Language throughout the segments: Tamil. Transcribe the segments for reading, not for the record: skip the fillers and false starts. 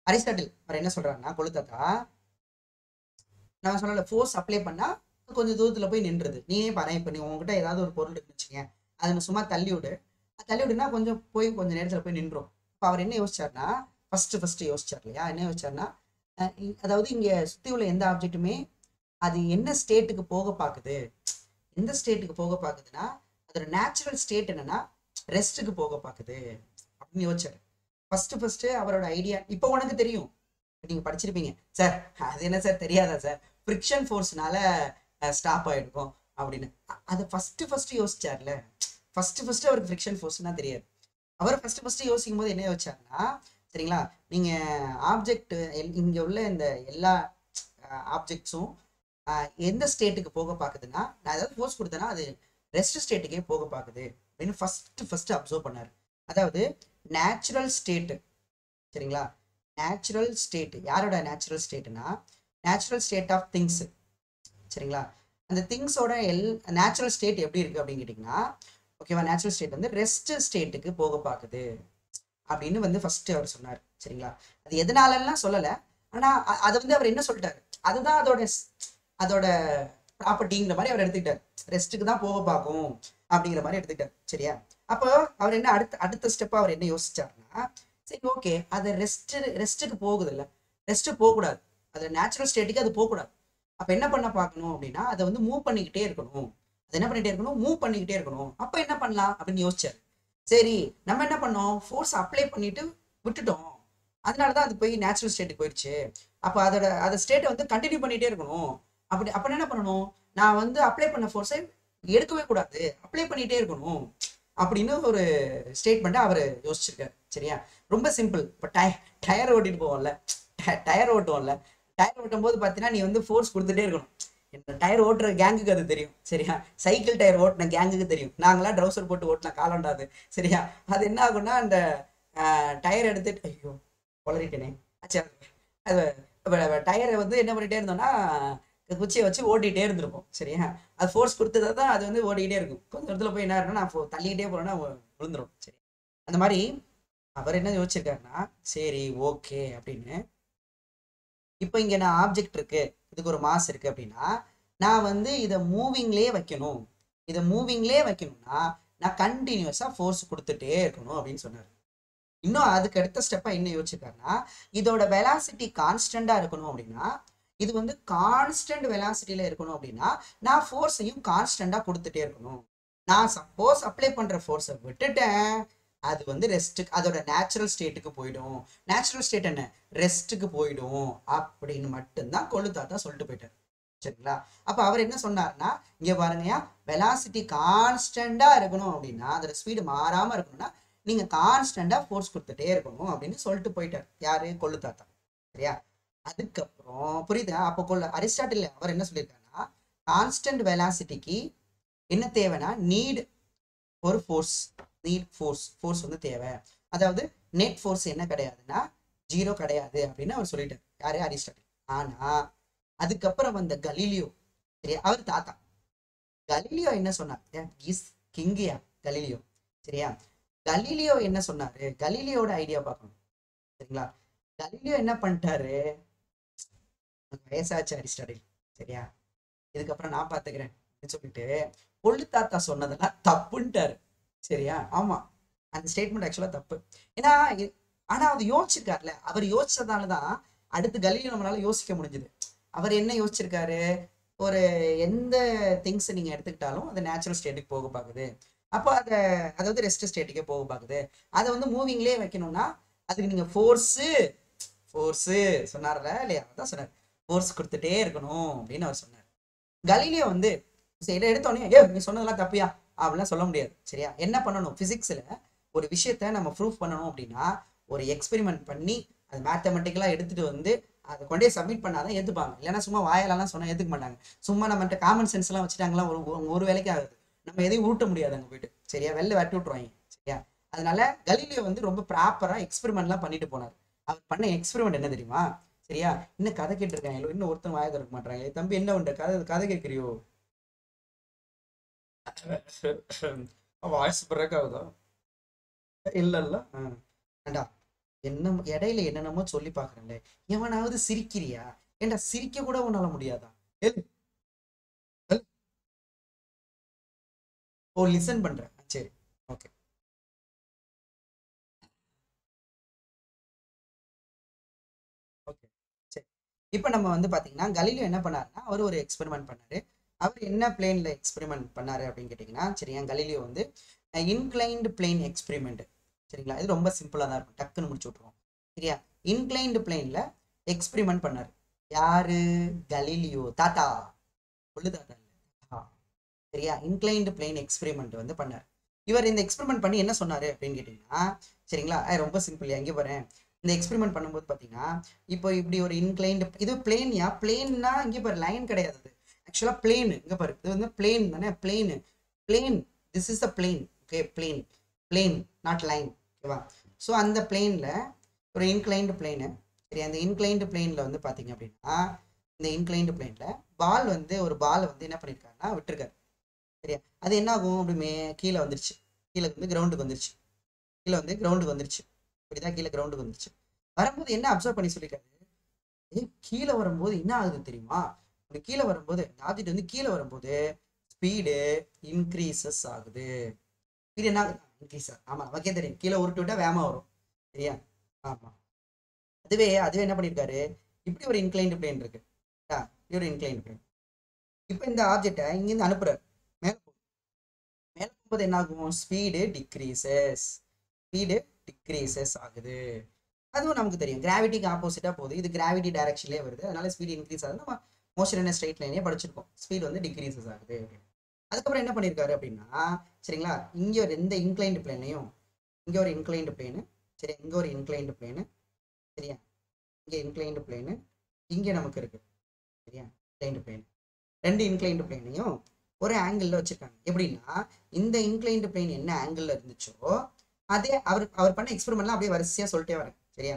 அரிஸ்டாட்டில் அவர் என்ன சொல்றாருன்னா, கொளுத்தாத்தா நான் சொன்னல ஃபோர்ஸ் அப்ளை பண்ணா கொஞ்சம் தூரத்துல போய் நின்றுது. நீயே பாரு, இப்ப நீ உங்ககிட்ட ஏதாவது ஒரு பொருள் இருக்குன்னு வச்சுக்கேன், அதை நீ சும்மா தள்ளி விடு, தள்ளி விடுனா கொஞ்சம் போய் கொஞ்சம் நேரத்துல போய் நின்றோம். இப்போ அவர் என்ன யோசிச்சாருன்னா, ஃபர்ஸ்ட் யோசிச்சார் இல்லையா, என்ன யோசிச்சாருன்னா, அதாவது இங்க சுத்தி உள்ள எந்த ஆப்ஜெக்ட்டுமே அது என்ன ஸ்டேட்டுக்கு போக பாக்குது, எந்த ஸ்டேட்டுக்கு போக பாக்குதுன்னா அதோட நேச்சுரல் ஸ்டேட் என்னன்னா ரெஸ்ட்டுக்கு போக பாக்குது அப்படின்னு யோசிச்சாரு. ஃபர்ஸ்ட் அவரோட ஐடியா இப்போ உனக்கு தெரியும், நீங்க படிச்சிருப்பீங்க சார், அது என்ன சார் தெரியாதா சார், ஃப்ரிக்ஷன் ஃபோர்ஸ்னால ஸ்டாப் ஆயிருக்கும் அப்படின்னு. அதை ஃபர்ஸ்ட் யோசிச்சார்ல, ஃபர்ஸ்ட் அவருக்கு ஃப்ரிக்ஷன் ஃபோர்ஸ்னா தெரியாது. அவர் ஃபர்ஸ்ட் யோசிக்கும் போது என்ன யோசிச்சாருன்னா, சரிங்களா, நீங்க ஆப்ஜெக்ட் இங்க உள்ள இந்த எல்லா ஆப்ஜெக்ட்ஸும் எந்த ஸ்டேட்டுக்கு போக பாக்குதுன்னா, நான் ஏதாவது ஃபோர்ஸ் கொடுத்தேன்னா அது ரெஸ்ட் ஸ்டேட்டுக்கே போக பாக்குது அப்படின்னு ஃபர்ஸ்ட் அப்சர்வ் பண்ணாரு. அதாவது நேச்சுரல் ஸ்டேட்டு, சரிங்களா, நேச்சுரல் ஸ்டேட் யாரோட நேச்சுரல் ஸ்டேட்னா நேச்சுரல் ஸ்டேட் ஆஃப் திங்ஸ், சரிங்களா. அந்த திங்ஸோட நேச்சுரல் ஸ்டேட் எப்படி இருக்கு அப்படின்னு கேட்டிங்கன்னா, ஓகேவா, நேச்சுரல் ஸ்டேட் வந்து ரெஸ்ட் ஸ்டேட்டுக்கு போக பார்க்குது அப்படின்னு வந்து ஃபர்ஸ்ட் அவர் சொன்னார், சரிங்களா. அது எதனாலலாம் சொல்லலை, ஆனால் அதை வந்து அவர் என்ன சொல்லிட்டாரு, அதுதான் அதோட ப்ராப்பர்ட்டிங்கிற மாதிரி அவர் எடுத்துக்கிட்டார், ரெஸ்ட்டுக்கு தான் போக பார்க்கும் அப்படிங்கிற மாதிரி எடுத்துக்கிட்டார், சரியா. அப்போ அவர் என்ன அடுத்த ஸ்டெப் அவர் என்ன யோசிச்சாருன்னா, சரி ஓகே, அது ரெஸ்ட்டுக்கு போகுது இல்லை, ரெஸ்ட்டு போகக்கூடாது, அது நேச்சுரல் ஸ்டேட்டுக்கு அது போகக்கூடாது. அப்போ என்ன பண்ண பார்க்கணும் அப்படின்னா, அதை வந்து மூவ் பண்ணிக்கிட்டே இருக்கணும், அது என்ன பண்ணிட்டே இருக்கணும், மூவ் பண்ணிக்கிட்டே இருக்கணும். அப்போ என்ன பண்ணலாம் அப்படின்னு யோசிச்சாரு. சரி, நம்ம என்ன பண்ணோம், ஃபோர்ஸ் அப்ளை பண்ணிட்டு விட்டுட்டோம், அதனாலதான் அது போய் நேச்சுரல் ஸ்டேட்டுக்கு போயிடுச்சு. அப்போ அதை ஸ்டேட்டை வந்து கண்டினியூ பண்ணிட்டே இருக்கணும். அப்ப என்ன பண்ணணும், நான் வந்து அப்ளை பண்ண ஃபோர்ஸை எடுக்கவே கூடாது, அப்ளை பண்ணிட்டே இருக்கணும் அப்படின்னு ஒரு ஸ்டேட்மெண்ட்டை அவர் யோசிச்சிருக்காரு, சரியா. ரொம்ப சிம்பிள். இப்போ டயர் ஓட்டிட்டு போவோம்ல, டயர் ஓட்டுவோம்ல, டயர் ஓட்டும் போது பார்த்தீங்கன்னா நீ வந்து ஃபோர்ஸ் கொடுத்துட்டே இருக்கணும். இந்த டயர் ஓட்டுற கேங்குக்கு அது தெரியும், சரியா. சைக்கிள் டயர் ஓட்டின கேங்குக்கு தெரியும், நாங்களாம் ட்ரௌசர் போட்டு ஓட்டினா காலண்டாது, சரியா. அது என்ன ஆகும்னா, அந்த டயர் எடுத்துட்டு, ஐயோ வளரிட்டேனே, ஆச்சா, அது டயரை வந்து என்ன பண்ணிட்டே இருந்தோம்னா குச்சியை வச்சு ஓட்டிகிட்டே இருந்திருக்கும், சரியா. அது ஃபோர்ஸ் கொடுத்ததா தான் அது வந்து ஓடிக்கிட்டே இருக்கும். கொஞ்சம் இடத்துல போய் என்ன இருக்குன்னா, நான் தள்ளிக்கிட்டே போறேன்னா விழுந்துடும், சரி. அந்த மாதிரி அவர் என்ன யோசிச்சிருக்காருன்னா, சரி ஓகே அப்படின்னு, இப்போ இங்க நான் ஆப்ஜெக்ட் இருக்கு, இதுக்கு ஒரு மாஸ் இருக்கு அப்படின்னா, நான் வந்து இதை மூவிங்லேயே வைக்கணும், இதை மூவிங்லேயே வைக்கணும்னா நான் கண்டினியூஸா ஃபோர்ஸ் கொடுத்துட்டே இருக்கணும் அப்படின்னு சொன்னார். இன்னும் அதுக்கு அடுத்த ஸ்டெப்பா என்ன யோசிச்சிருக்காருன்னா, இதோட வெலாசிட்டி கான்ஸ்டண்டா இருக்கணும் அப்படின்னா, இது வந்து கான்ஸ்டன்ட் வெலாசிட்டியில இருக்கணும் அப்படின்னா நான் ஃபோர்ஸையும் கான்ஸ்டண்டா கொடுத்துட்டே இருக்கணும். நான் சப்போஸ் அப்ளை பண்ற ஃபோர்ஸை விட்டுட்டேன், அது வந்து ரெஸ்ட்டுக்கு, அதோட நேச்சுரல் ஸ்டேட்டுக்கு போயிடும். நேச்சுரல் ஸ்டேட் என்ன, ரெஸ்ட்டுக்கு போயிடும் அப்படின்னு மட்டும்தான் கொள்ளுத்தாத்தா சொல்லிட்டு போயிட்டார், சரிங்களா. அப்ப அவர் என்ன சொன்னார்னா, இங்க பாருங்கயா, வெலாசிட்டி கான்ஸ்டண்டா இருக்கணும் அப்படின்னா, அதோட ஸ்பீடு மாறாம இருக்கணும்னா நீங்க கான்ஸ்டண்டா ஃபோர்ஸ் கொடுத்துட்டே இருக்கணும் அப்படின்னு சொல்லிட்டு போயிட்டார், யாரு, கொள்ளுத்தாத்தா, சரியா. அதுக்கப்புறம் புரியுதா, அப்போ அரிஸ்டாட்டில் அவர் என்ன சொல்லியிருக்காருன்னா, கான்ஸ்டன்ட் வெலாசிட்டிக்கு என்ன தேவைன்னா நீட் ஒரு ஃபோர்ஸ், ஃபோர்ஸ் வந்து தேவை. அதாவது நெட் ஃபோர்ஸ் என்ன கிடையாதுன்னா 0 கிடையாது அப்படின்னு அவர் சொல்லிட்டார், யாரு, அரிஸ்டாட்டில். ஆனா அதுக்கப்புறம் வந்த கலீலியோ, சரியா, அவர் தாத்தா கலீலியோ என்ன சொன்னார், இஸ் கிங்கியா கலீலியோ, சரியா. கலீலியோ என்ன சொன்னாரு, கலீலியோட ஐடியா பார்க்கணும், சரிங்களா. கலீலியோ என்ன பண்ணிட்டாரு, வயசாச்சு அரிஸ்டாட்டில், சரியா, இதுக்கப்புறம் நான் பாத்துக்கிறேன் சொல்லிட்டு கொள்ளுத்தாத்தா சொன்னதெல்லாம் தப்புன்ட்டாரு, சரியா. ஆமா, அந்த ஸ்டேட்மெண்ட் ஆக்சுவலா தப்பு. ஏன்னா ஆனா அது யோசிச்சிருக்காருல, அவர் யோசிச்சதாலதான் அடுத்து கலீலியோ நம்மளால யோசிக்க முடிஞ்சது. அவர் என்ன யோசிச்சிருக்காரு, ஒரு எந்த திங்ஸ் நீங்க எடுத்துக்கிட்டாலும் அது நேச்சுரல் ஸ்டேட்டுக்கு போக பாக்குது, அப்போ அதாவது ரெஸ்ட் ஸ்டேட்டுக்கே போக பாக்குது, அதை வந்து மூவிங்லேயே வைக்கணும்னா அதுக்கு நீங்க ஃபோர்ஸு சொன்னார்ல இல்லையா, அதான் சொன்னார், ஃபோர்ஸ் கொடுத்துட்டே இருக்கணும் அப்படின்னு அவர் சொன்னார். கலீலியோ வந்து இதை எடுத்தோடனே நீ சொன்னதெல்லாம் தப்பியா அப்படிலாம் சொல்ல முடியாது, சரியா. என்ன பண்ணணும், பிசிக்ஸ்ல ஒரு விஷயத்த நம்ம ப்ரூஃப் பண்ணணும் அப்படின்னா ஒரு எக்ஸ்பெரிமெண்ட் பண்ணி அது மேத்தமெட்டிக்கலா எடுத்துட்டு வந்து அதை கொண்டே சப்மிட் பண்ணாதான் ஏத்துப்பாங்க, இல்லைன்னா சும்மா வாயிலெல்லாம் சொன்னா ஏத்துக்க மாட்டாங்க. சும்மா நம்மகிட்ட காமன் சென்ஸ் எல்லாம் வச்சுட்டாங்களா ஒரு வேலைக்கு ஆகுது, நம்ம எதையும் உருட்ட முடியாது அங்க போயிட்டு, சரியா, வெளில வெட்டி விட்டுருவாங்க, சரியா. அதனால கலீலியோ வந்து ரொம்ப ப்ராப்பரா எக்ஸ்பெரிமெண்ட்லாம் பண்ணிட்டு போனார். அவர் பண்ண எக்ஸ்பெரிமெண்ட் என்ன தெரியுமா, சரியா. இன்னும் கதை கேட்டுருக்காங்க, இன்னும் ஒருத்தன் வாய திறக்க மாட்டாங்க, தம்பி என்ன உண்ட கதை கேட்கிறியோ, வாய்ஸ் பிரேக் ஆகுதா, இல்ல ஏண்டா என்ன இடையில என்னென்னமோ சொல்லி பாக்குறேன்ல, எவனாவது சிரிக்கிறியா? ஏன்டா சிரிக்க கூட உன்னால முடியாதா? எழு, எழு. ஓ, லிசன் பண்றேன், சரி, ஓகே, ஓகே, சரி. இப்போ நம்ம வந்து பாத்தீங்கன்னா கலீலியோ என்ன பண்ணாருன்னா, அவர் ஒரு எக்ஸ்பெரிமெண்ட் பண்ணாரு. அவர் என்ன பிளேன்ல எக்ஸ்பெரிமெண்ட் பண்ணாரு அப்படின்னு கேட்டீங்கன்னா, சரியா, கலீலியோ வந்து இன்க்ளைன்டு பிளேன் எக்ஸ்பெரிமெண்ட். சரிங்களா, இது ரொம்ப சிம்பிளா தான் இருக்கும், டக்குன்னு முடிச்சு விட்டுருவோம். சரியா, இன்க்ளைன்டு பிளேன்ல எக்ஸ்பெரிமெண்ட் பண்ணாரு. யாரு? கலீலியோ தாத்தா. சொல்லு தாத்தா இல்ல, தாத்தா. சரியா, இன்க்ளைன்டு பிளேன் எக்ஸ்பெரிமெண்ட் வந்து பண்ணார். இவர் இந்த எக்ஸ்பெரிமெண்ட் பண்ணி என்ன சொன்னாரு அப்படின்னு கேட்டீங்கன்னா, சரிங்களா, ரொம்ப சிம்பிள். எங்கே போறேன், இந்த எக்ஸ்பெரிமெண்ட் பண்ணும்போது பாத்தீங்கன்னா, இப்போ இப்படி ஒரு இன்க்ளைன்டு, இது பிளேன்யா, பிளேன்னா இங்கே பாரு லைன் கிடையாது, ஆக்சுவலா பிளேன். இங்க பாரு, இது வந்து பிளேன் தானே, plane, plane. This is the plane. Okay, plane, plane, not line. ஓகேவா? ஸோ அந்த பிளேன்ல ஒரு இன்க்ளைன்டு பிளேனு. சரி, அந்த இன்க்ளைன்டு பிளேன்ல வந்து பாத்தீங்க அப்படின்னா, இந்த இன்க்ளைன்டு பிளேன்ல பால் வந்து ஒரு பால் வந்து என்ன பண்ணிருக்காருன்னா விட்டுருக்காரு. சரியா, அது என்ன ஆகும், அப்படிமே கீழே வந்துருச்சு, கீழே வந்து கிரவுண்டுக்கு வந்துருச்சு, கீழே வந்து கிரவுண்டுக்கு வந்துருச்சு. இப்படிதான் கீழே கிரவுண்டுக்கு வந்துருச்சு. வரும்போது என்ன அப்சர்வ் பண்ணி சொல்லிருக்காரு, கீழே வரும்போது என்ன ஆகுது தெரியுமா? கீழே வரும்போது இந்த ஆப்ஜெக்ட் வந்து கீழே வரும்போது ஸ்பீடு இன்க்ரீசஸ் ஆகுது. ஸ்பீடு என்ன ஆகுது? இன்க்ரீஸ் ஆகுது. ஆமா, நமக்கே தெரியும், கீழே உருட்டு விட்டா வேகமா வரும். சரியா? ஆமா. அதுவே அதுவே என்ன பண்ணிருக்காரு, இப்படி ஒரு இன்க்ளைன்டு பிளேன் இருக்கு, இப்படி ஒரு இன்க்ளைன்டு பிளேன். இப்போ இந்த ஆப்ஜெக்டை இங்கிருந்து அனுப்புறாரு, மேல மேல போகும்போது என்ன ஆகும்? ஸ்பீடு டிக்ரீசஸ், ஸ்பீடு டிக்ரீசஸ் ஆகுது. அதுவும் நமக்கு தெரியும், கிராவிட்டிக்கு ஆப்போசிட்டா போகுது, இது கிராவிட்டி டைரக்ஷன்லேயே வருது, அதனால ஸ்பீடு இன்க்ரீஸ் ஆகுது. நம்ம மோஷன் என்ன ஸ்ட்ரெயிட் லைனே படிச்சிருக்கோம், ஸ்பீடு வந்து டிக்ரீசஸ் ஆகுது. அதுக்கப்புறம் என்ன பண்ணியிருக்காரு அப்படின்னா, சரிங்களா, இங்கே ஒரு எந்த இன்க்ளைன்டு பிளேனையும், இங்கே ஒரு இன்க்ளைன்டு பிளேனு, சரி, இங்கே ஒரு இன்க்ளைன்டு பிளேனு, சரியா, இங்கே இன்க்ளைன்டு பிளேனு, இங்கே நமக்கு இருக்கு, சரியா, இன்க்ளைன்டு பிளேன். ரெண்டு இன்க்ளைன்டு பிளேனையும் ஒரு ஆங்கிள் வச்சிருக்காங்க. எப்படின்னா, இந்த இன்க்ளைன்டு பிளேன் என்ன ஆங்கிள் இருந்துச்சோ அதே அவர் அவர் பண்ண எக்ஸ்பெரிமெண்ட்லாம் அப்படியே வரிசையா சொல்லிட்டே வரேன். சரியா,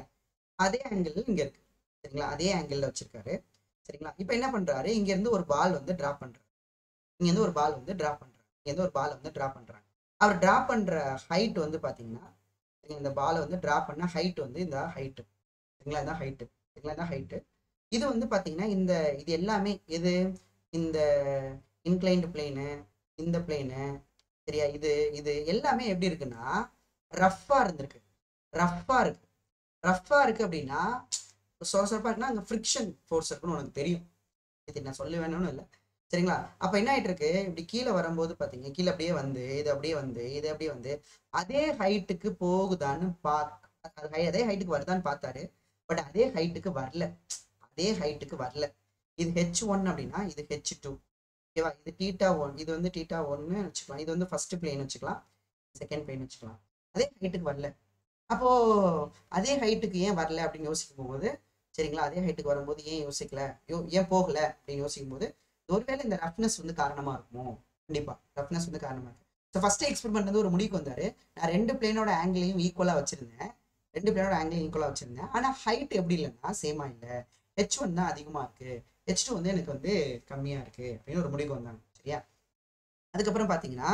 அதே ஆங்கிள் இங்க இருக்கு. சரிங்களா, அதே ஆங்கிள் வச்சிருக்காரு. சரிங்களா, இப்போ என்ன பண்றாரு, இங்க இருந்து ஒரு பால் வந்து டிரா பண்றாரு, இங்க இருந்து ஒரு பால் வந்து டிரா பண்றாரு, இங்க இருந்து ஒரு பால் வந்து டிரா பண்றாங்க. அவர் டிரா பண்ற ஹைட் வந்து பாத்தீங்கன்னா, இந்த பாலை வந்து டிரா பண்ண ஹைட் வந்து இந்த ஹைட். சரிங்களா, இதான் ஹைட். சரிங்களா, இதான் ஹைட். இது வந்து பாத்தீங்கன்னா இந்த இது எல்லாமே எது, இந்த இன்க்ளைன்டு பிளேனு, இந்த பிளேனு, சரியா, இது இது எல்லாமே எப்படி இருக்குன்னா ரஃப்பா இருந்திருக்கு, ரஃப்பா இருக்கு. ரஃப்பா இருக்கு அப்படின்னா சொரசொரப்பா இருக்குன்னா அங்க ஃப்ரிக்ஷன் ஃபோர்ஸ் இருக்குன்னு உனக்கு தெரியும், இது நான் சொல்ல வேணும்னு இல்லை. சரிங்களா, அப்ப என்ன ஆயிட்டு இருக்கு, இப்படி கீழே வரும்போது பாத்தீங்க, கீழே அப்படியே வந்து இது அப்படியே வந்து இது அப்படியே வந்து அதே ஹைட்டுக்கு போகுதான்னு அதே ஹைட்டுக்கு வருதான்னு பார்த்தாரு. பட் அதே ஹைட்டுக்கு வரல, அதே ஹைட்டுக்கு வரல. இது H1 அப்படின்னா இது H2. ஓகேவா, இது θ1, இது வந்து θ1 வச்சுக்கலாம், இது வந்து ஃபர்ஸ்ட் பிளேன் வச்சுக்கலாம், செகண்ட் பிளேன் வச்சுக்கலாம். அதே ஹைட்டுக்கு வரல. அப்போ அதே ஹைட்டுக்கு ஏன் வரல அப்படின்னு யோசிக்கும் போது, சரிங்களா, அதே ஹைட்டுக்கு வரும்போது ஏன் யோசிக்கல, ஏன் போகல அப்படின்னு யோசிக்கும் போது, ஒருவேளை இந்த ரஃப்னஸ் வந்து காரணமா இருக்குமோ? கண்டிப்பா ரஃப்னஸ் வந்து காரணமா இருக்கு. ஸோ ஃபர்ஸ்ட் எக்ஸ்பெரிமெண்ட் வந்து ஒரு முடிவுக்கு வந்தாரு, நான் ரெண்டு பிளேனோட ஆங்கிளையும் ஈக்குவலா வச்சிருந்தேன், ரெண்டு பிளேனோட ஆங்கிளையும் ஈக்குவலா வச்சிருந்தேன், ஆனா ஹைட் எப்படி இல்லைன்னா சேமா இல்லை, H1 தான் அதிகமா இருக்கு, H2 வந்து எனக்கு வந்து கம்மியா இருக்கு அப்படின்னு ஒரு முடிவுக்கு வந்தாங்க. சரியா, அதுக்கப்புறம் பாத்தீங்கன்னா,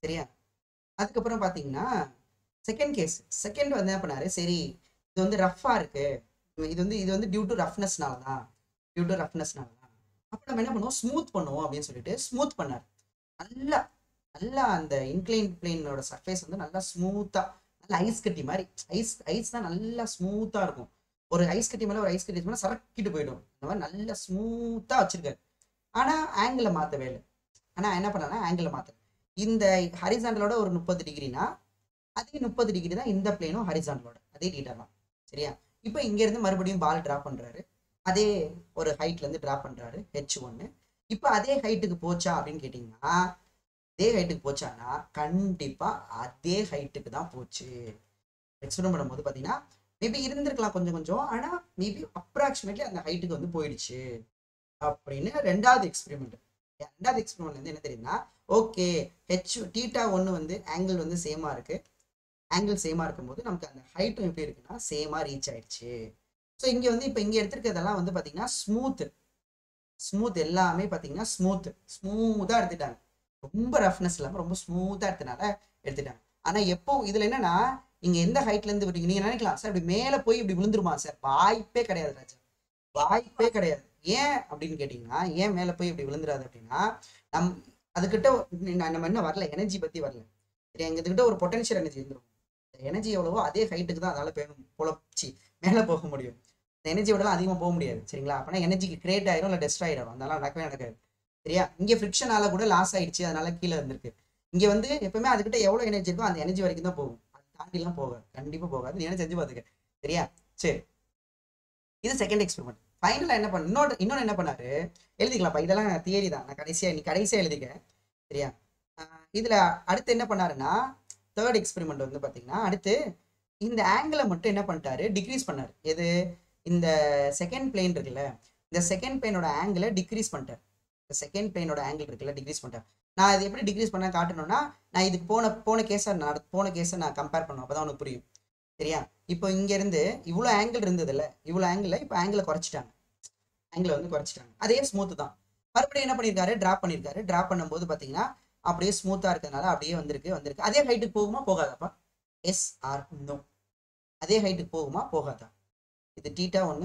சரியா, அதுக்கப்புறம் பாத்தீங்கன்னா செகண்ட் கேஸ், செகண்ட் வந்து என்ன பண்ணாரு, சரி இது வந்து ரஃப்பா இருக்கு, இது வந்து டியூ டு ரஃப்னஸ்னால தான், டியூ டு ரஃப்னஸ்னால தான். அப்போ நம்ம என்ன பண்ணுவோம், ஸ்மூத் பண்ணுவோம் அப்படின்னு சொல்லிட்டு ஸ்மூத் பண்ணாரு. நல்லா நல்லா அந்த இன்க்ளைன் பிளேனோட சர்ஃபேஸ் வந்து நல்லா ஸ்மூத்தா, நல்லா ஐஸ் கட்டி மாதிரி, ஐஸ் ஐஸ் தான் நல்லா ஸ்மூத்தா இருக்கும். ஒரு ஐஸ் கட்டி மேல ஒரு ஐஸ் கட்டி மேல சரக்கிட்டு போயிடும், அந்த மாதிரி நல்லா ஸ்மூத்தா வச்சிருக்காரு. ஆனா ஆங்கிளை மாத்தவே இல்லை. ஆனா என்ன பண்ணா ஆங்கிளை மாத்த, இந்த ஹரிசாண்டலோட ஒரு 30 டிகிரினா அதே 30 டிகிரி தான் இந்த பிளேனும் ஹரிசாண்டலோட அதே டீட்டா தான். சரியா, இப்போ இங்க இருந்து மறுபடியும் பால் டிரா பண்றாரு, அதே ஒரு ஹைட்ல இருந்து டிரா பண்றாரு H1. இப்போ அதே ஹைட்டுக்கு போச்சா அப்படின்னு கேட்டீங்கன்னா, அதே ஹைட்டுக்கு போச்சானா கண்டிப்பா அதே ஹைட்டுக்கு தான் போச்சு. எக்ஸ்பெரிமெண்ட் பண்ணும்போது பாத்தீங்கன்னா மேபி இருந்திருக்கலாம் கொஞ்சம் கொஞ்சம், ஆனா மேபி அப்ராக்சிமேட்லி அந்த ஹைட்டுக்கு வந்து போயிடுச்சு அப்படின்னு ரெண்டாவது எக்ஸ்பெரிமெண்ட். ரெண்டாவது எக்ஸ்பெரிமெண்ட் வந்து என்ன தெரியுதுன்னா, ஓகே θ1 வந்து ஆங்கிள் வந்து சேமா இருக்கு, ஆங்கிள் சேமா இருக்கும்போது நமக்கு அந்த ஹைட்டும் எப்படி இருக்குன்னா சேமா ரீச் ஆயிடுச்சு. ஸோ இங்க வந்து இப்போ இங்க எடுத்திருக்கிறதெல்லாம் வந்து பாத்தீங்கன்னா ஸ்மூத், ஸ்மூத் எல்லாமே பாத்தீங்கன்னா ஸ்மூத், ஸ்மூத்தா எடுத்துட்டாங்க, ரொம்ப ரஃப்னஸ் இல்லாம ரொம்ப ஸ்மூத்தா எடுத்தனால எடுத்துட்டாங்க. ஆனா எப்போ இதுல என்னன்னா, இங்க எந்த ஹைட்ல இருந்து விடுறீங்க நீங்க நினைக்கலாம் சார் இப்படி மேல போய் இப்படி விழுந்துருமா சார், வாய்ப்பே கிடையாது ராஜா, வாய்ப்பே கிடையாது. ஏன் அப்படின்னு கேட்டீங்கன்னா, ஏன் மேல போய் இப்படி விழுந்துராது அப்படின்னா, நம் அதுக்கிட்ட நம்ம என்ன வரல, எனர்ஜி பத்தி வரல. சரி, எங்ககிட்ட ஒரு பொட்டன்ஷியல் எனர்ஜி இருந்துரும். எனர்ஜி எவ்வளவோ அதே ஹைட்டுக்கு தான் அதால பொழச்சி மேலே போக முடியும். இந்த எனர்ஜியோடலாம் அதிகமாக போக முடியாது. சரிங்களா, அப்பனா எனர்ஜிக்கு கிரியேட் ஆயிரும் இல்லை டெஸ்ட்ராய் ஆயிடும், அதனால நடக்கவே நடக்காது. சரியா, இங்கே ஃப்ரிக்ஷனால கூட லாஸ் ஆயிடுச்சு, அதனால கீழே இருந்திருக்கு. இங்கே வந்து எப்பவுமே அதுக்கிட்ட எவ்வளோ எனர்ஜி இருக்கோ அந்த எனர்ஜி வரைக்கும் தான் போகும், அது தாண்டிலாம் போகாது, கண்டிப்பாக போகாது. நீ என்ன செஞ்சு பார்த்துக்க. சரியா, சரி, இது செகண்ட் எக்ஸ்பெரிமெண்ட். ஃபைனலாக என்ன பண்ண இன்னொன்று என்ன பண்ணாரு, எழுதிக்கலாம்ப்பா, இதெல்லாம் தியரி தான், நான் கடைசியாக எழுதிக்க. சரியா, இதில் அடுத்து என்ன பண்ணாருன்னா, தேர்ட் எக்ஸ்பெரிமெண்ட் வந்து பார்த்தீங்கன்னா, அடுத்து இந்த ஆங்கிளை மட்டும் என்ன பண்ணிட்டாரு, டிக்ரீஸ் பண்ணார். எது, இந்த செகண்ட் பிளேன் இருக்குல்ல, இந்த செகண்ட் பிளேனோட ஆங்கிளை டிக்ரீஸ் பண்ணிட்டார். இந்த செகண்ட் பிளேனோட ஆங்கிள் இருக்குல்ல, டிக்ரீஸ் பண்ணிட்டார். நான் இது எப்படி டிக்ரீஸ் பண்ண காட்டணும்னா, நான் இதுக்கு போன கேஸை நான் கம்பேர் பண்ணணும், அப்போ தான் உனக்கு புரியும். சரியா, இப்போ இங்கேருந்து இவ்வளோ ஆங்கிள் இருந்தது இல்லை, இவ்வளோ ஆங்கிளில் இப்போ ஆங்கிளை குறைச்சிட்டாங்க, ஆங்கிளை வந்து குறைச்சிட்டாங்க. அதே ஸ்மூத்து தான். மறுபடியும் என்ன பண்ணியிருக்காரு, ட்ராப் பண்ணியிருக்காரு. ட்ராப் பண்ணும்போது பார்த்தீங்கன்னா அப்படியே ஸ்மூத்தாக இருக்கிறதுனால அப்படியே வந்திருக்கு. அதே ஹைட்டுக்கு போகுமா போகாதாப்பா, எஸ் ஆர் நோ, அதே ஹைட்டுக்கு போகுமா போகாதா. இது θ1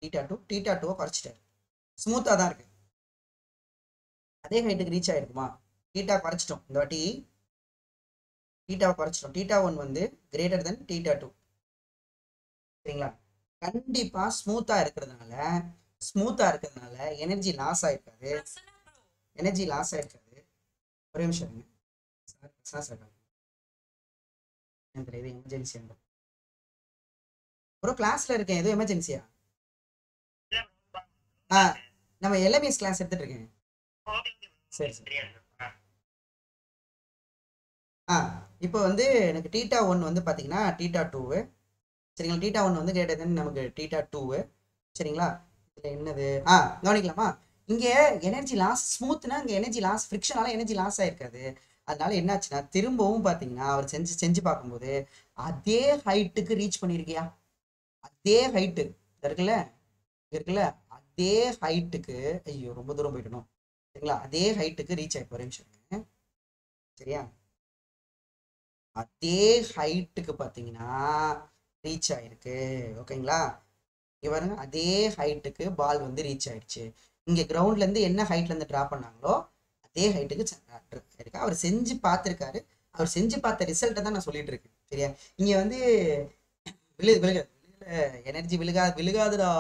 θ2, θ2 குறைச்சிட்டாரு, ஸ்மூத்தாக தான் இருக்கு. அதே ஹைட்டுக்கு ரீச் ஆயிருக்குமா, θ குறைச்சிட்டோம் இந்த வாட்டி, θ குறைச்சிட்டோம். θ1 வந்து கிரேட்டர் தென் θ2. சரிங்களா, கண்டிப்பா ஸ்மூத்தா இருக்கிறதுனால எனர்ஜி லாஸ் ஆயிருக்காது, ஒரே நிமிஷம் இருங்க சார், இது எமர்ஜென்சி ஒரு கிளாஸ்ல இருக்கேன், எதுவும் எமர்ஜென்சியா? நம்ம எல்எம்எஸ் கிளாஸ் எடுத்துட்டு இருக்கேன். சரி சரி. இப்போ வந்து எனக்கு θ1 வந்து பார்த்தீங்கன்னா θ2, சரிங்களா, θ1 வந்து கிரேட்டர் தென் நமக்கு θ2. சரிங்களா, இதில் என்னது கவனிக்கலாமா, இங்கே எனர்ஜி லாஸ் ஸ்மூத்னா இங்கே எனர்ஜி லாஸ், ஃப்ரிக்ஷனால எனர்ஜி லாஸ் ஆயிருக்காது. அதனால என்னாச்சுன்னா திரும்பவும் பார்த்தீங்கன்னா அவர் செஞ்சு பார்க்கும்போது அதே ஹைட்டுக்கு ரீச் பண்ணியிருக்கியா, அதே ஹைட்டு இருக்குல்ல அதே ஹைட்டுக்கு, ஐயோ ரொம்ப தூரம் போயிடணும். சரிங்களா, அதே ஹைட்டுக்கு ரீச் ஆயிருக்கு, ஒரு நிமிஷம். சரியா, அதே ஹைட்டுக்கு பார்த்தீங்கன்னா ரீச் ஆயிருக்கு. ஓகேங்களா, இவருங்க அதே ஹைட்டுக்கு பால் வந்து ரீச் ஆயிடுச்சு. இங்கே கிரவுண்ட்லேருந்து என்ன ஹைட்லேருந்து ட்ரா பண்ணாங்களோ அதே ஹைட்டுக்கு இருக்கு. அவர் செஞ்சு பார்த்துருக்காரு, அவர் செஞ்சு பார்த்த ரிசல்ட்டை தான் நான் சொல்லிட்டு இருக்கேன். சரியா, இங்கே வந்து எனர்ஜி விழுகாதுடா.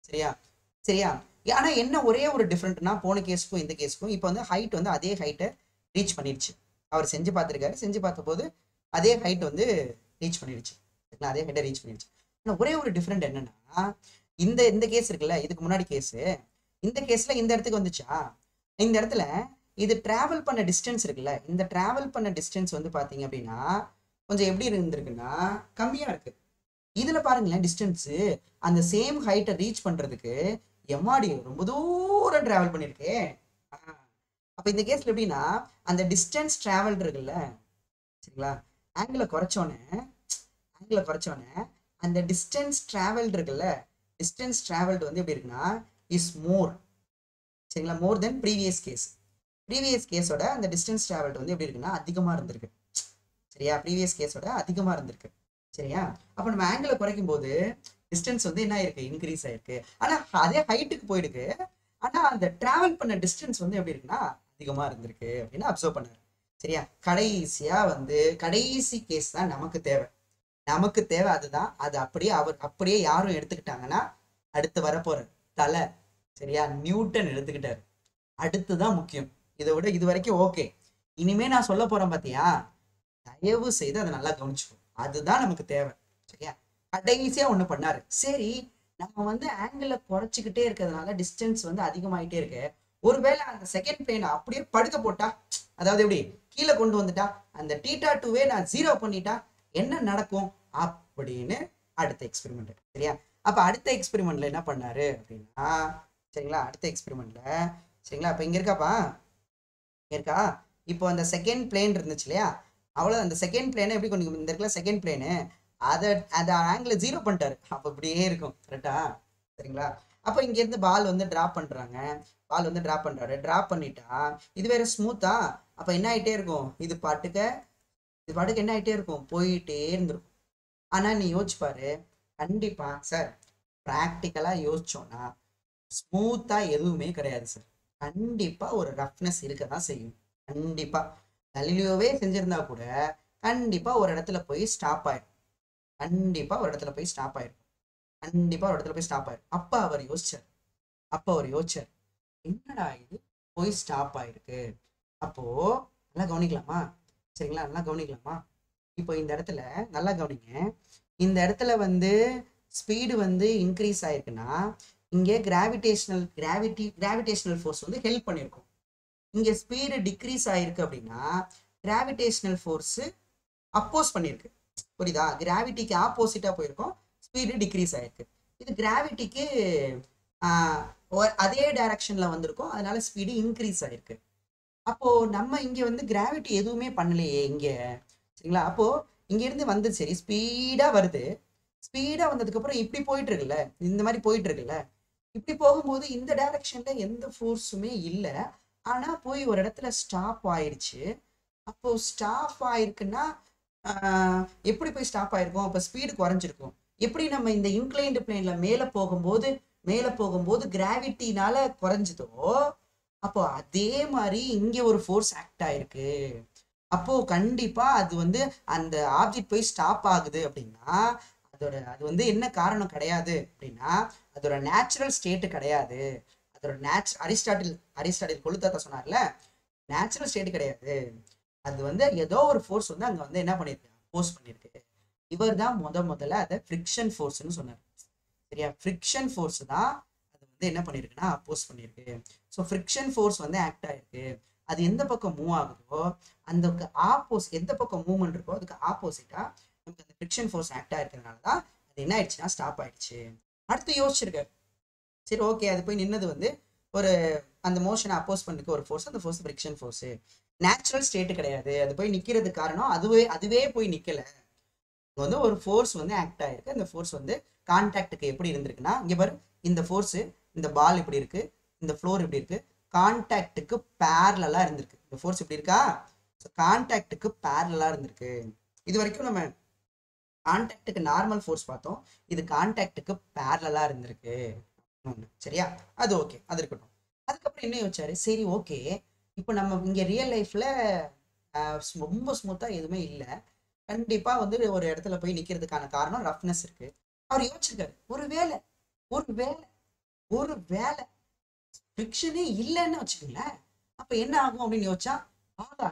சரியா, ஆனால் என்ன ஒரே ஒரு டிஃப்ரெண்ட்னா, போன கேஸுக்கும் இந்த கேஸுக்கும் இப்போ வந்து ஹைட் வந்து அதே ஹைட்டை ரீச் பண்ணிடுச்சு. அவர் செஞ்சு பார்த்துருக்காரு, செஞ்சு பார்த்த போது அதே ஹைட் வந்து ரீச் பண்ணிடுச்சு. அதே ஹைட்டை ரீச் பண்ணிடுச்சு. ஆனால் ஒரே ஒரு டிஃப்ரெண்ட் என்னன்னா, இந்த கேஸ் இருக்குல்ல, இதுக்கு முன்னாடி கேஸு, இந்த கேஸ்ல இந்த இடத்துக்கு வந்துச்சா, இந்த இடத்துல இது டிராவல் பண்ண டிஸ்டன்ஸ் இருக்குல்ல, இந்த டிராவல் பண்ண டிஸ்டன்ஸ் வந்து பார்த்தீங்க அப்படின்னா கொஞ்சம் எப்படி இருந்திருக்குன்னா கம்மியாக இருக்கு. இதில் பாருங்களேன், டிஸ்டன்ஸு அந்த சேம் ஹைட்டை ரீச் பண்ணுறதுக்கு எம்மாடி ரொம்ப தூரம் டிராவல் பண்ணியிருக்கு. அப்போ இந்த கேஸில் எப்படின்னா அந்த டிஸ்டன்ஸ் டிராவல் இருக்குல்ல, சரிங்களா, ஆங்கிளை குறைச்சோன்னே அந்த டிஸ்டன்ஸ் டிராவல்டு இருக்குல்ல, டிஸ்டன்ஸ் டிராவல்டு வந்து எப்படி இருக்குன்னா இஸ் மோர். சரிங்களா, மோர் தென் ப்ரீவியஸ் கேஸோட அந்த டிஸ்டன்ஸ் டிராவல்டு வந்து எப்படி இருக்குன்னா அதிகமாக இருந்திருக்கு. சரியா, ப்ரீவியஸ் கேஸோட அதிகமாக இருந்திருக்கு. சரியா, அப்போ நம்ம ஆங்கிளை குறைக்கும் போது டிஸ்டன்ஸ் வந்து என்ன ஆயிருக்கு, இன்க்ரீஸ் ஆயிருக்கு. ஆனால் அதே ஹைட்டுக்கு போயிருக்கு, ஆனால் அந்த டிராவல் பண்ண டிஸ்டன்ஸ் வந்து எப்படி இருக்குன்னா அதிகமாக இருந்திருக்கு அப்படின்னு அப்சர்வ் பண்ணாரு. சரியா, கடைசி கேஸ் தான் நமக்கு தேவை அதுதான். அது அப்படியே யாரும் எடுத்துக்கிட்டாங்கன்னா அடுத்து வரப்போற தலை, சரியா, நியூட்டன் எடுத்துக்கிட்டாரு. அடுத்துதான் முக்கியம். இதை விட இது வரைக்கும் ஓகே, இனிமே நான் சொல்ல போறேன் பாத்தியா, தயவு செய்து அதை நல்லா கவனிச்சுக்கோ, அதுதான் நமக்கு தேவை. சரியா, கடைசியா ஒண்ணு பண்ணாரு. சரி, நம்ம வந்து ஆங்கிளை குறைச்சிக்கிட்டே இருக்கிறதுனால டிஸ்டன்ஸ் வந்து அதிகமாயிட்டே இருக்கு, ஒருவேளை அந்த செகண்ட் பிளேனை அப்படியே படுக்க போட்டா, அதாவது எப்படி கீழே கொண்டு வந்துட்டா, அந்த θ2வே நான் 0 பண்ணிட்டா என்ன நடக்கும் அப்படின்னு அடுத்த எக்ஸ்பெரிமெண்ட். சரியா, அப்ப அடுத்த எக்ஸ்பெரிமெண்ட்ல என்ன பண்ணாரு அப்படின்னா, சரிங்களா, அடுத்த எக்ஸ்பெரிமெண்ட்ல, சரிங்களா, இப்ப இங்க இருக்கா, இப்போ அந்த செகண்ட் பிளேன் இருந்துச்சு இல்லையா, அவ்வளவு அந்த செகண்ட் பிளேனை எப்படி கொண்டு இந்த இடத்துல செகண்ட் பிளேனு அதை ஆங்கிள் 0 பண்ணிட்டாரு. அப்போ இப்படியே இருக்கும், கரெக்டா? சரிங்களா, அப்போ இங்க இருந்து பால் வந்து டிராப் பண்றாரு, டிராப் பண்ணிட்டா இது வேற ஸ்மூத்தா, அப்ப என்ன ஆயிட்டே இருக்கும், இது பாட்டுக்கு என்ன ஆயிட்டே இருக்கும், போயிட்டே இருந்திருக்கும். ஆனா நீ யோசிச்சு பாரு, கண்டிப்பா சார் ப்ராக்டிக்கலா யோசிச்சோம்னா ஸ்மூத்தா எதுவுமே கிடையாது சார். கண்டிப்பா ஒரு ரஃப்னஸ் இருக்க தான் செய்யும். கண்டிப்பா கலீலியோவே செஞ்சிருந்தா கூட கண்டிப்பா ஒரு இடத்துல போய் ஸ்டாப் ஆயிடும். கண்டிப்பா ஒரு இடத்துல போய் ஸ்டாப் ஆயிடும். கண்டிப்பா ஒரு இடத்துல போய் ஸ்டாப் ஆயிடும். அப்ப அவர் யோசிச்சார், என்னடா இது போய் ஸ்டாப் ஆயிருக்கு. அப்போ நல்லா கவனிக்கலாமா? சரிங்களா, நல்லா கவனிக்கலாமா? இப்போ இந்த இடத்துல நல்லா கவனிங்க. இந்த இடத்துல வந்து ஸ்பீடு வந்து இன்க்ரீஸ் ஆயிருக்குன்னா இங்கே கிராவிடேஷனல் ஃபோர்ஸ் வந்து ஹெல்ப் பண்ணியிருக்கும். இங்கே ஸ்பீடு டிக்ரீஸ் ஆயிருக்கு அப்படின்னா கிராவிடேஷனல் ஃபோர்ஸ் அப்போஸ் பண்ணியிருக்கு. புரியுதா? கிராவிட்டிக்கு ஆப்போசிட்டா போயிருக்கும், ஸ்பீடு டிக்ரீஸ் ஆயிருக்கு. இது கிராவிட்டிக்கு அதே டைரக்ஷன்ல வந்திருக்கும், அதனால ஸ்பீடு இன்க்ரீஸ் ஆயிருக்கு. அப்போ நம்ம இங்க வந்து கிராவிட்டி எதுவுமே பண்ணலையே இங்க. சரிங்களா? அப்போ இங்க இருந்து வந்து சரி ஸ்பீடா வருது. ஸ்பீடா வந்ததுக்கு அப்புறம் இப்படி போயிட்டு இருக்குல்ல, இந்த மாதிரி போயிட்டு இருக்குல்ல. இப்படி போகும்போது இந்த டைரக்ஷன்ல எந்த ஃபோர்ஸுமே இல்லை, ஆனா போய் ஒரு இடத்துல ஸ்டாப் ஆயிடுச்சு. அப்போ ஸ்டாப் ஆயிருக்குன்னா எப்படி போய் ஸ்டாப் ஆயிருக்கும்? அப்போ ஸ்பீடு குறைஞ்சிருக்கும். எப்படி நம்ம இந்த இன்க்ளைன்டு பிளேன்ல மேலே போகும்போது கிராவிட்டினால குறைஞ்சதோ, அப்போ அதே மாதிரி இங்க ஒரு ஃபோர்ஸ் ஆக்ட் ஆயிருக்கு. அப்போ கண்டிப்பா அது வந்து அந்த ஆப்ஜெக்ட் போய் ஸ்டாப் ஆகுது அப்படின்னா அது வந்து என்ன காரணம் கிடையாது அப்படின்னா அதோட நேச்சுரல் ஸ்டேட்டு கிடையாது. அதோட அரிஸ்டாட்டில் கொளுத்தாத்த சொன்னார்ல, நேச்சுரல் ஸ்டேட் கிடையாது. அது வந்து ஏதோ ஒரு ஃபோர்ஸ் வந்து அங்க வந்து என்ன பண்ணிருக்கு, அப்போஸ் பண்ணிருக்கு. இவர் தான் முதல்ல அதை ஃப்ரிக்ஷன் ஃபோர்ஸ்னு சொன்னார். சரியா? ஃப்ரிக்ஷன் ஃபோர்ஸ் தான் அது வந்து என்ன பண்ணிருக்குன்னா அப்போஸ் பண்ணிருக்கு. ஸோ ஃப்ரிக்ஷன் ஃபோர்ஸ் வந்து ஆக்ட் ஆயிருக்கு. அது எந்த பக்கம் மூவ் ஆகுதோ அந்த எந்த பக்கம் மூவ்மெண்ட் இருக்கோ அதுக்கு ஆப்போசிட்டா நமக்கு அந்த ஃப்ரிக்ஷன் ஃபோர்ஸ் ஆக்ட் ஆயிருக்கிறதுனால தான் அது என்ன ஆயிடுச்சுன்னா ஸ்டாப் ஆயிடுச்சு. அடுத்து யோசிச்சிருக்காரு, சரி ஓகே அது போய் நின்னது வந்து ஒரு அந்த மோஷனை அப்போஸ் பண்ணிக்க ஒரு ஃபோர்ஸ், அந்த force friction force natural state கிடையாது. அது போய் நிக்கிறது காரணம் அதுவே போய் நிக்கல. வந்து ஒரு ஃபோர்ஸ் வந்து ஆக்ட் ஆயிருக்கு. அந்த ஃபோர்ஸ் வந்து கான்டாக்டுக்கு எப்படி இருந்திருக்குன்னா இங்க பாரு, இந்த ஃபோர்ஸ் இந்த பால் இப்படி இருக்கு, இந்த ஃப்ளோர் இப்படி இருக்கு, கான்டாக்டுக்கு பேரலா இருந்திருக்கு. இந்த ஃபோர்ஸ் இப்படி இருக்கா, கான்டாக்டுக்கு பேரலா இருந்திருக்கு. இது வரைக்கும் நம்ம கான்டாக்டுக்கு நார்மல் ஃபோர்ஸ் பார்த்தோம், இது கான்டாக்டுக்கு பேரலா இருந்திருக்கு. சரியா? அது ஓகே, அது இருக்கட்டும். அதுக்கப்புறம் என்ன யோசிச்சாரு, சரி ஓகே இப்போ நம்ம இங்க ரியல் லைஃப்ல ரொம்ப ஸ்மூத்தா எதுவுமே இல்லை, கண்டிப்பா வந்து ஒரு இடத்துல போய் நிக்கிறதுக்கான காரணம் ரஃப்னஸ் இருக்கு. அவர் யோசிச்சிருக்காரு, ஒருவேளை ஃப்ரிக்ஷனே இல்லைன்னு வச்சுக்கோங்களேன், அப்ப என்ன ஆகும் அப்படின்னு யோசிச்சா,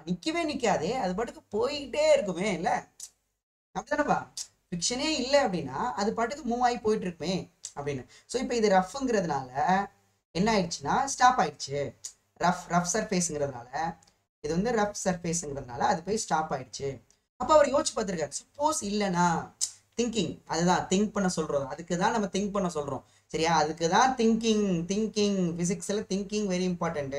நிக்கவே நிக்காதே, அது பாட்டுக்கு போயிட்டே இருக்குமே. இல்ல அப்படிதானப்பா? ஃப்ரிக்ஷனே இல்லை அப்படின்னா அது பாட்டுக்கு மூவ் ஆகி போயிட்டு இருக்குமே அப்படின்னு. ஸோ இப்போ இது ரஃப்ங்கிறதுனால என்ன ஆயிடுச்சுன்னா ஸ்டாப் ஆயிடுச்சு. ரஃப் சர்ஃபேஸுங்கிறதுனால இது வந்து ரஃப் சர்ஃபேஸுங்கிறதுனால அது போய் ஸ்டாப் ஆயிடுச்சு. அப்போ அவர் யோசிச்சு பார்த்துருக்காரு, சப்போஸ் இல்லைனா திங்கிங், அதுதான் திங்க் பண்ண சொல்றோம், அதுக்கு தான் நம்ம திங்க் பண்ண சொல்றோம். சரியா? அதுக்கு தான் திங்கிங் பிசிக்ஸ்ல திங்கிங் வெரி இம்பார்ட்டன்ட்.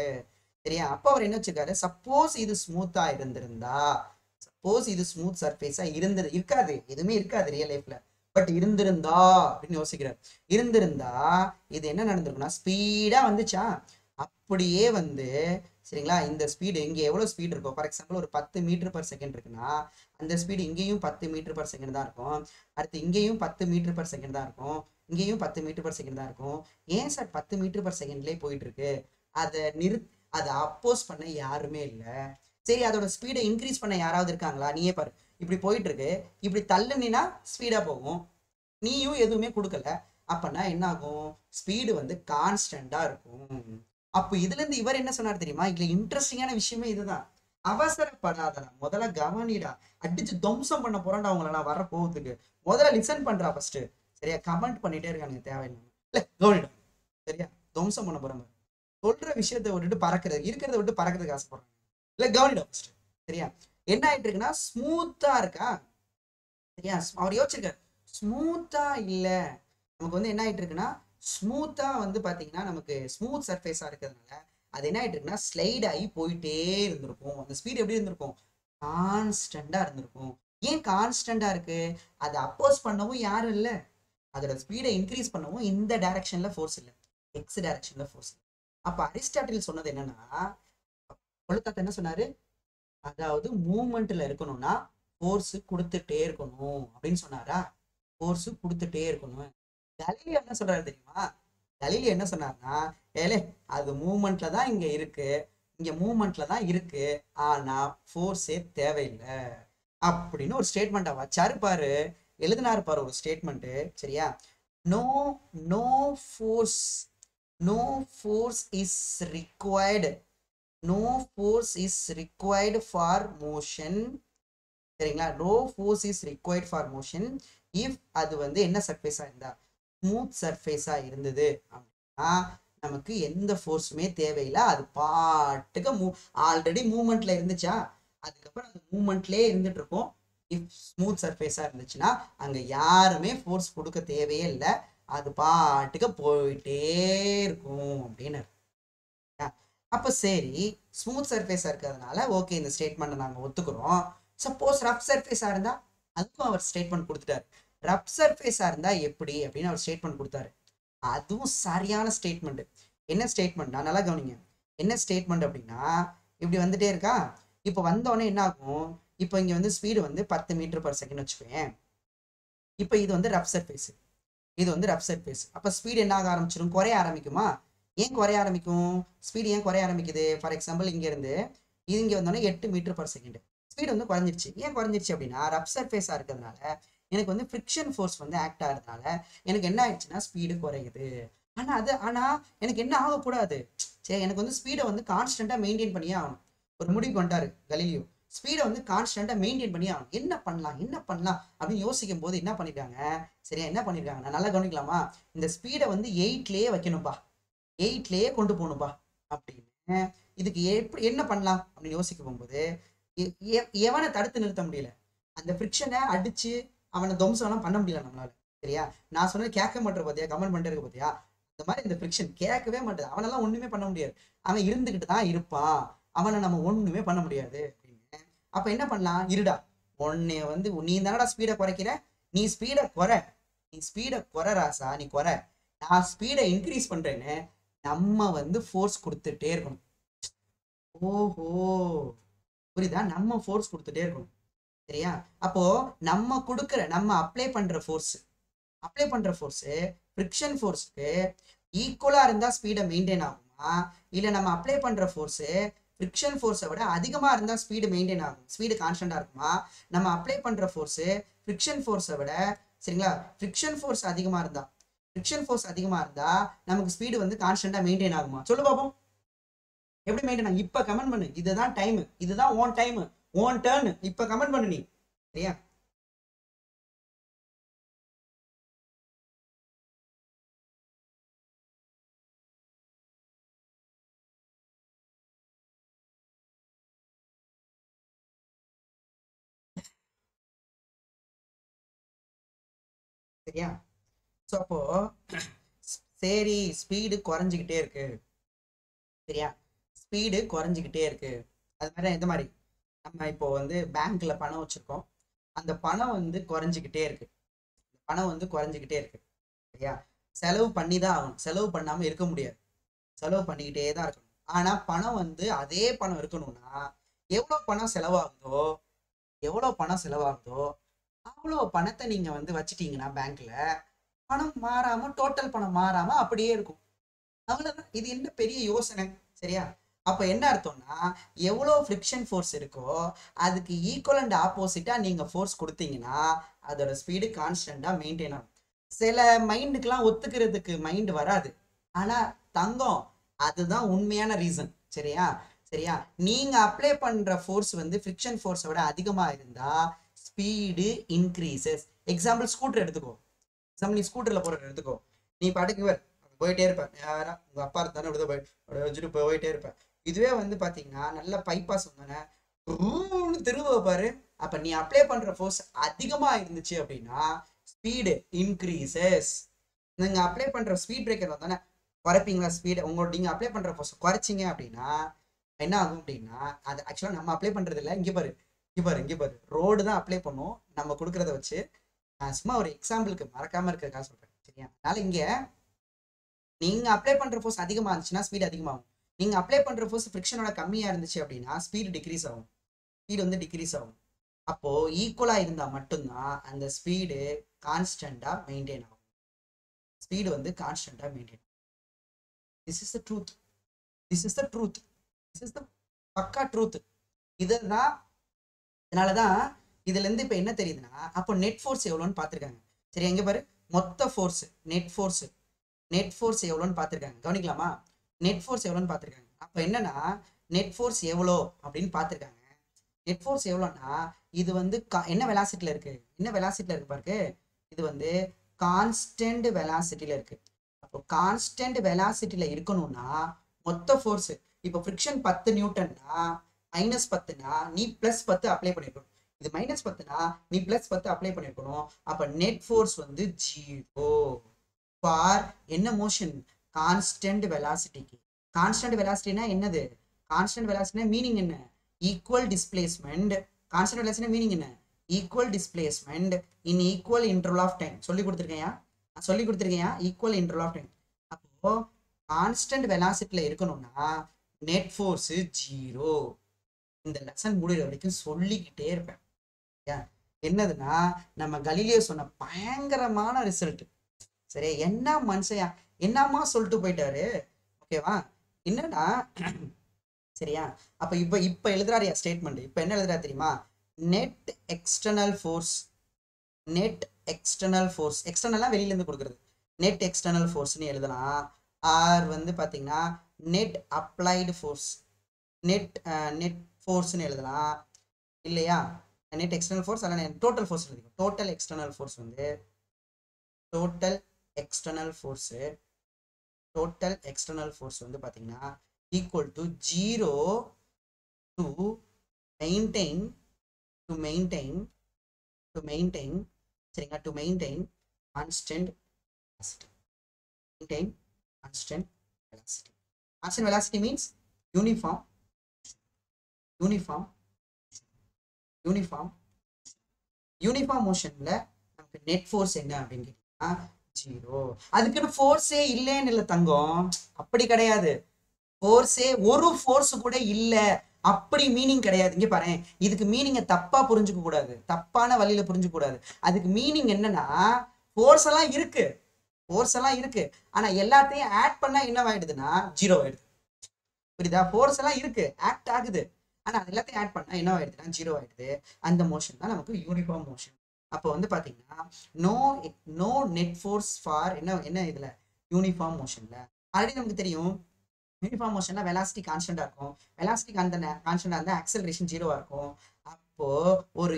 சரியா? அப்போ அவர் என்ன வச்சிருக்காரு, சப்போஸ் இது ஸ்மூத்தா இருந்திருந்தா, சப்போஸ் இது ஸ்மூத் சர்ஃபேஸா இருக்காது, எதுவுமே இருக்காது ரியல் லைஃப்ல, பட் இருந்திருந்தா அப்படின்னு யோசிக்கிறார். இருந்திருந்தா இது என்ன நடந்திருக்குன்னா ஸ்பீடா வந்துச்சா, அப்படியே வந்து சரிங்களா, இந்த ஸ்பீடு இங்கே எவ்வளோ ஸ்பீடு இருக்கும், ஃபார் எக்ஸாம்பிள் ஒரு 10 மீட்டர்/செகண்ட் இருக்குன்னா அந்த ஸ்பீடு இங்கேயும் 10 மீட்டர்/செகண்ட் தான் இருக்கும், அடுத்து இங்கேயும் 10 மீட்டர்/செகண்ட் தான் இருக்கும், இங்கேயும் 10 மீட்டர்/செகண்ட் தான் இருக்கும். ஏன் சார் 10 மீட்டர்/செகண்ட்லேயே போயிட்டு இருக்கு? அதை அப்போஸ் பண்ண யாருமே இல்லை. சரி அதோட ஸ்பீடை இன்க்ரீஸ் பண்ண யாராவது இருக்காங்களா? நீயே பாரு, இப்படி போயிட்டு இருக்கு, இப்படி தள்ளுனா ஸ்பீடா போகும், நீயும் எதுவுமே கொடுக்கல, அப்பனா என்ன ஆகும், ஸ்பீடு வந்து கான்ஸ்டண்டா இருக்கும். அப்போ இதுல இருந்து இவர் என்ன சொன்னார் தெரியுமா, இதுல இன்ட்ரெஸ்டிங்கான விஷயமே இதுதான், அவசரப்படாதடா, முதல்ல கவனிடா, அடிச்சு துவம்சம் பண்ண போறான்டா உங்களை நான் வர போகிறதுக்கு, முதல்ல லிசன் பண்றா ஃபர்ஸ்ட். சரியா? கமெண்ட் பண்ணிட்டே இருக்கானுங்க தேவையில்லை, இல்ல கவனிடா. சரியா? துவம்சம் பண்ண போறாங்க, சொல்ற விஷயத்தை விட்டுட்டு இருக்கிறத விட்டு பறக்கிறதுக்கு ஆசைப்படுறாங்க. இல்ல கவனிடா ஃபர்ஸ்ட். சரியா? என்ன ஆயிட்டு இருக்குன்னா ஸ்மூத்தா இருக்கா. சரியா? அவர் யோசிச்சிருக்காரு, ஸ்மூத்தா இல்ல, நமக்கு வந்து என்ன ஆயிட்டு இருக்குன்னா ஸ்மூத்தா வந்து பாத்தீங்கன்னா நமக்கு ஸ்மூத் சர்ஃபேஸா இருக்கிறதுனால அது என்ன ஆயிட்டு இருக்குன்னா ஸ்லைட் ஆகி போயிட்டே இருந்திருக்கும். அந்த ஸ்பீட் எப்படி இருந்திருக்கும், கான்ஸ்டண்டா இருந்திருக்கும். ஏன் கான்ஸ்டண்டா இருக்கு, அதை அப்போஸ் பண்ணவும் யாரும் இல்லை, அதோட ஸ்பீடை இன்க்ரீஸ் பண்ணவும் இந்த டைரக்ஷன்ல ஃபோர்ஸ் இல்லை, எக்ஸ் டைரக்ஷன்ல ஃபோர்ஸ். அப்ப அரிஸ்டாட்டில் சொன்னது என்னன்னா, கொளுத்தாத்த என்ன சொன்னாரு, அதாவது மூவ்மெண்ட்ல இருக்கணும்னா ஃபோர்ஸ் கொடுத்துட்டே இருக்கணும் அப்படின்னு சொன்னாரா? ஃபோர்ஸ் கொடுத்துட்டே இருக்கணும். கலீலியோ என்ன சொல்றாரு தெரியுமா? கலீலியோ என்ன சொன்னார்னா, ஏலே அது மூமெண்ட்ல தான் இங்க இருக்கு, இங்க மூமெண்ட்ல தான் இருக்கு, ஆனா ஃபோர்ஸே தேவையில்லை அப்படின்னு ஒரு ஸ்டேட்மெண்ட்டை வச்சாரு பாரு. எழுதினாரு பாரு ஒரு ஸ்டேட்மெண்ட். சரியா? No no force no force is required no force is required for motion. சரிங்களா? No force is required for motion if அது வந்து என்ன சர்ஃபேஸா இருந்தா, ஸ்மூத் சர்ஃபேஸா இருந்தது அப்படின்னா நமக்கு எந்த ஃபோர்ஸுமே தேவையில்லை. அது பாட்டுக்கு ஆல்ரெடி மூவ்மெண்ட்ல இருந்துச்சா, அதுக்கப்புறம் அந்த மூவ்மெண்ட்லேயே இருந்துட்டு இருக்கும். இஃப் ஸ்மூத் சர்ஃபேஸா இருந்துச்சுன்னா அங்க யாருமே ஃபோர்ஸ் கொடுக்க தேவையே இல்லை, அது பாட்டுக்கு போயிட்டே இருக்கும் அப்படின்னு. அப்போ சரி, ஸ்மூத் சர்ஃபேஸா இருக்கிறதுனால ஓகே, இந்த ஸ்டேட்மெண்ட்டை நாங்கள் ஒத்துக்கிறோம். சப்போஸ் ரஃப் சர்ஃபேஸா இருந்தா, அதுக்கும் அவர் ஸ்டேட்மெண்ட் கொடுத்துட்டாரு. ரஃப் சர்ஃபேஸா இருந்தா எப்படி அப்படின்னு அவர் ஸ்டேட்மெண்ட் கொடுத்தாரு. அதுவும் சரியான ஸ்டேட்மெண்ட். என்ன ஸ்டேட்மெண்ட்னா, நல்லா கவனிங்க. என்ன ஸ்டேட்மெண்ட் அப்படின்னா, இப்படி வந்துட்டே இருக்கா, இப்போ வந்தோடனே என்ன ஆகும், இப்போ இங்க வந்து ஸ்பீடு வந்து 10 மீட்டர் பர் செகண்ட் வச்சுக்கோங்க. இப்போ இது வந்து ரஃப் சர்ஃபேஸ், இது வந்து ரஃப் சர்ஃபேஸ். அப்போ ஸ்பீடு என்ன ஆக ஆரம்பிச்சிடும், குறைய ஆரம்பிக்குமா? ஏன் குறைய ஆரம்பிக்கும்? ஸ்பீடு ஏன் குறைய ஆரம்பிக்குது? ஃபார் எக்ஸாம்பிள் இங்க இருந்து இது இங்க வந்தோடனே 8 மீட்டர் பர் செகண்ட், ஸ்பீடு வந்து குறைஞ்சிருச்சு. ஏன் குறைஞ்சிருச்சு அப்படின்னா, ரஃப் சர்ஃபேஸா இருக்கிறதுனால எனக்கு வந்து ஃப்ரிக்ஷன் ஃபோர்ஸ் வந்து ஆக்ட் ஆகிறதுனால எனக்கு என்ன ஆயிடுச்சுன்னா ஸ்பீடு குறையுது. ஆனா எனக்கு என்ன ஆகக்கூடாது, சரி எனக்கு வந்து ஸ்பீடை வந்து கான்ஸ்டன்டா மெயின்டைன் பண்ணியே ஆகணும். ஒரு முடிவுக்கு வந்துட்டாரு கலீலியோ, ஸ்பீடை வந்து கான்ஸ்டன்டா மெயின்டைன் பண்ணி ஆகணும். என்ன பண்ணலாம் அப்படின்னு யோசிக்கும் போது என்ன பண்ணிருக்காங்க, சரியா என்ன பண்ணிருக்காங்க, நல்லா கவனிக்கலாமா? இந்த ஸ்பீடை வந்து 8லயே வைக்கணும்பா, 8லயே கொண்டு போகணும்பா அப்படின்னு. இதுக்கு எப்படி என்ன பண்ணலாம் அப்படின்னு யோசிக்க போகும்போது எவனை தடுத்து நிறுத்த முடியல, அந்த ஃப்ரிக்ஷனை அடிச்சு அவனை துவம்சம்லாம் பண்ண முடியல நம்மளால. சரியா? நான் சொன்னது கேட்க மாட்டேன் பார்த்தியா, கமெண்ட் பண்ணிட்டு பார்த்தியா, இந்த மாதிரி இந்த ஃப்ரிக்ஷன் கேட்கவே மாட்டேது. அவனெல்லாம் ஒண்ணுமே பண்ண முடியாது, அவன் இருந்துகிட்டு தான் இருப்பான், அவனை நம்ம ஒண்ணுமே பண்ண முடியாது அப்படின்னு. அப்ப என்ன பண்ணலாம், இருடா உன்னை வந்து நீ தானடா ஸ்பீடை குறைக்கிற, நீ ஸ்பீடை குறை ராசா, நீ குறை, நான் ஸ்பீடை இன்க்ரீஸ் பண்றேன்னு நம்ம வந்து ஃபோர்ஸ் கொடுத்துட்டே இருக்கணும். ஓஹோ, புரியுதா? நம்ம ஃபோர்ஸ் கொடுத்துட்டே இருக்கணும். சரியா? அப்போ நம்ம அப்ளை பண்ற ஃபோர்ஸ் ஃப்ரிக்ஷன் ஃபோர்ஸ்க்கு ஈக்குவலா இருந்தா ஸ்பீடை மெயின்டைன் ஆகுமா, இல்ல நம்ம அப்ளை பண்ற ஃபோர்ஸ் ஃப்ரிக்ஷன் ஃபோர்ஸை விட அதிகமா இருந்தா ஸ்பீடு மெயின்டைன் ஆகும், ஸ்பீடு கான்ஸ்டன்டா இருக்குமா, நம்ம அப்ளை பண்ற ஃபோர்ஸ் ஃப்ரிக்ஷன் ஃபோர்ஸை விட, சரிங்களா, ஃப்ரிக்ஷன் ஃபோர்ஸ் அதிகமா இருந்தா நமக்கு ஸ்பீடு வந்து கான்ஸ்டன்டா மெயின்டைன் ஆகுமா? சொல்லு பாப்போம், எப்படி மெயின்டைன் ஆகும்? இப்ப கமெண்ட் பண்ணு. இதுதான் டைம், இதுதான் ஓன் டைம், ஓன் டர்ன். இப்ப கமெண்ட் பண்ணு நீ. சரியா? சரியா? ஸோ அப்போ சரி, ஸ்பீடு குறைஞ்சிக்கிட்டே இருக்கு. சரியா? ஸ்பீடு குறைஞ்சிக்கிட்டே இருக்கு. அது மாதிரி எந்த மாதிரி, நம்ம இப்போ வந்து பேங்க்ல பணம் வச்சிருக்கோம், அந்த பணம் வந்து குறைஞ்சிக்கிட்டே இருக்கு, சரியா? செலவு பண்ணி தான் ஆகணும், செலவு பண்ணாம இருக்க முடியாது, செலவு பண்ணிக்கிட்டே தான் இருக்கணும். ஆனா பணம் வந்து அதே பணம் இருக்கணும்னா எவ்வளவு பணம் செலவாகுதோ அவ்வளோ பணத்தை நீங்க வந்து வச்சுட்டீங்கன்னா பேங்க்ல, பணம் மாறாம, டோட்டல் பணம் மாறாம அப்படியே இருக்கும். அவ்வளவுதான். இது என்ன பெரிய யோசனை? சரியா? அப்ப என்ன அர்த்தம்னா, எவ்வளவு ஃப்ரிக்ஷன் ஃபோர்ஸ் இருக்கோ அதுக்கு ஈக்குவல் அண்ட் ஆப்போசிட்டா நீங்க ஃபோர்ஸ் கொடுத்தீங்கன்னா அதோட ஸ்பீடு கான்ஸ்டன்டா மெயின்டைன் ஆகும். சில மைண்டுக்கெல்லாம் ஒத்துக்கிறதுக்கு மைண்ட் வராது, ஆனா தங்கம் அதுதான் உண்மையான ரீசன். சரியா? நீங்க அப்ளை பண்ற ஃபோர்ஸ் வந்து ஃப்ரிக்ஷன் ஃபோர்ஸை விட அதிகமா இருந்தா ஸ்பீடு இன்க்ரீசஸ். எக்ஸாம்பிள் ஸ்கூட்டர் எடுத்துக்கோ, நீ ஸ்கூட்டர்ல எடுத்துக்கோ, நீ பாட்டுக்கு போயிட்டே இருப்பேன், யாரா உங்க அப்பா இருந்தானே வச்சுட்டு போயிட்டே இருப்பேன். இதுவே வந்து பாத்தீங்கன்னா நல்ல பைபாஸ் வந்தானே திரும்ப பாரு, அப்ப நீ அப்ளை பண்ற ஃபோர்ஸ் அதிகமா இருந்துச்சு அப்படின்னா ஸ்பீடு இன்க்ரீசஸ். நீங்க அப்ளை பண்ற ஸ்பீட் பிரேக்கர் வந்தானே குறைப்பீங்களா ஸ்பீடு, நீங்க அப்ளை பண்ற ஃபோர்ஸ் குறைச்சிங்க அப்படின்னா என்ன ஆகும் அப்படின்னா, அது ஆக்சுவலா நம்ம அப்ளை பண்றது இல்லை. இங்க பாரு ரோடு தான் அப்ளை பண்ணும் நம்ம கொடுக்கறத வச்சு. சும்மா ஒரு எக்ஸாம்பிளுக்கு மறக்காம இருக்கிறதுக்காக சொல்றேன். சரியா? அதனால இங்க நீங்க அப்ளை பண்ற ஃபோர்ஸ் அதிகமா இருந்துச்சுன்னா ஸ்பீடு அதிகமாகும், நீங்க அப்ளை பண்ற ஃபோர்ஸ் ஃப்ரிக்ஷனோட கம்மியா இருந்துச்சு அப்படின்னா ஸ்பீடு டிக்ரீஸ் ஆகும். அப்போ ஈக்குவலா இருந்தா மட்டும்தான் அந்த ஸ்பீடு கான்ஸ்டன்டா மெயின்டைன் ஆகும். ஸ்பீடு வந்து கான்ஸ்டன்டா maintain. This is the truth. This is the truth. This is the பக்கா ட்ரூத். இதுதான். அதனாலதான் இதுல இருந்து இப்ப என்ன தெரியுதுன்னா, அப்போ நெட் ஃபோர்ஸ் எவ்வளோன்னு பார்த்துருக்காங்க. சரி, எங்க பாரு, மொத்த ஃபோர்ஸ் நெட் ஃபோர்ஸ் எவ்வளோன்னு பார்த்துருக்காங்க. கவனிக்கலாமா? நெட் ஃபோர்ஸ் எவ்வளோன்னு பார்த்துருக்காங்க. அப்போ என்னன்னா, நெட் ஃபோர்ஸ் எவ்வளோ அப்படின்னு பார்த்துருக்காங்க. நெட் ஃபோர்ஸ் எவ்வளோன்னா, இது வந்து என்ன வெலாசிட்டியில் இருக்கு, என்ன வெலாசிட்டியில் இருக்கு பாருங்க. இது வந்து கான்ஸ்டன்ட் வெலாசிட்டியில் இருக்கு. அப்போ கான்ஸ்டன்ட் வெலாசிட்டியில் இருக்கணும்னா மொத்த ஃபோர்ஸ், இப்போ ஃப்ரிக்ஷன் 10 நியூட்டன்னா -10னா நீ +10 அப்ளை பண்ணிருக்கணும். இது -10னா நீ +10 அப்ளை பண்ணிருக்கணும். அப்ப நெட் ஃபோர்ஸ் வந்து 0 ஃபார் என்ன மோஷன்? கான்ஸ்டன்ட் வெலாசிட்டிக்கு. கான்ஸ்டன்ட் வெலாசிட்டினா என்னது? கான்ஸ்டன்ட் வெலாசிட்டினா மீனிங் என்ன? Equal displacement. கான்ஸ்டன்ட் வெலாசிட்டினா மீனிங் என்ன? Equal displacement in equal interval of time. சொல்லி கொடுத்துருக்கேன். Equal interval of time. அப்போ கான்ஸ்டன்ட் வெலாசிட்டில இருக்கணும்னா நெட் ஃபோர்ஸ் 0. இந்த லெசன் முடிகிற வரைக்கும் சொல்லிக்கிட்டே இருப்பேன். என்னதுன்னா, நம்ம கலீலியோ சொன்ன பயங்கரமான ரிசல்ட். சரி, என்ன மனுஷன் என்னமா சொல்லிட்டு போயிட்டாரு. ஓகேவா? என்னன்னா, சரியா? அப்ப இப்ப எழுதுறாரு ஸ்டேட்மெண்ட். இப்ப என்ன எழுதுறா தெரியுமா? Net external force. எக்ஸ்டர்னலா வெளியில இருந்து கொடுக்குறது. நெட் எக்ஸ்டர்னல் ஃபோர்ஸ்னு எழுதலாம். ஆர் வந்து பாத்தீங்கன்னா நெட் அப்ளைடு ஃபோர்ஸ். நெட் ஃபோர்ஸ்னு எழுதலாம் இல்லையா? நெட் எக்ஸ்டர்னல் ஃபோர்ஸ் அல்ல டோட்டல் ஃபோர்ஸ் எழுதிக்கும். டோட்டல் எக்ஸ்டர்னல் ஃபோர்ஸ் வந்து பாத்தீங்கன்னா ஈக்குவல் டு 0 டு மெயின்டைன் சரிங்களா? To maintain constant velocity. Constant velocity means uniform motionல நமக்கு நெட் ஃபோர்ஸ் என்ன அப்படின்னு கேட்டீங்கன்னா 0. அதுக்குன்னு ஃபோர்ஸே இல்லைன்னு இல்லை தங்கம், அப்படி கிடையாது. ஒரு ஃபோர்ஸ் கூட இல்ல அப்படி மீனிங் கிடையாது. இங்க பாரு, இதுக்கு மீனிங்க தப்பா புரிஞ்சுக்க கூடாது, தப்பான வழியில புரிஞ்சுக்க கூடாது. அதுக்கு மீனிங் என்னன்னா, ஃபோர்ஸ் எல்லாம் இருக்கு, ஆனா எல்லாத்தையும் ஆட் பண்ணா என்னவாயிடுதுன்னா 0 ஆயிடுது. புரியுதா? ஃபோர்ஸ் எல்லாம் இருக்கு, ஆக்ட் ஆகுது, ஆனா அது எல்லாத்தையும் ஆட் பண்ணா என்ன ஆயிடுதுன்னா 0 ஆயிடுது. அந்த மோஷன் தான் நமக்கு யூனிஃபார்ம் மோஷன். அப்போ வந்து பாத்தீங்கன்னா நோ நெட் ஃபோர்ஸ் ஃபார் என்ன இதுல யூனிஃபார்ம் மோஷன்ல. ஆல்ரெடி நமக்கு தெரியும், யூனிஃபார்ம் மோஷன்ல வெலாசிட்டி கான்ஸ்டன்டா இருக்கும். வெலாசிட்டி கான்ஸ்டன்டா இருந்தா ஆக்சலரேஷன் 0வா இருக்கும். அப்போ ஒரு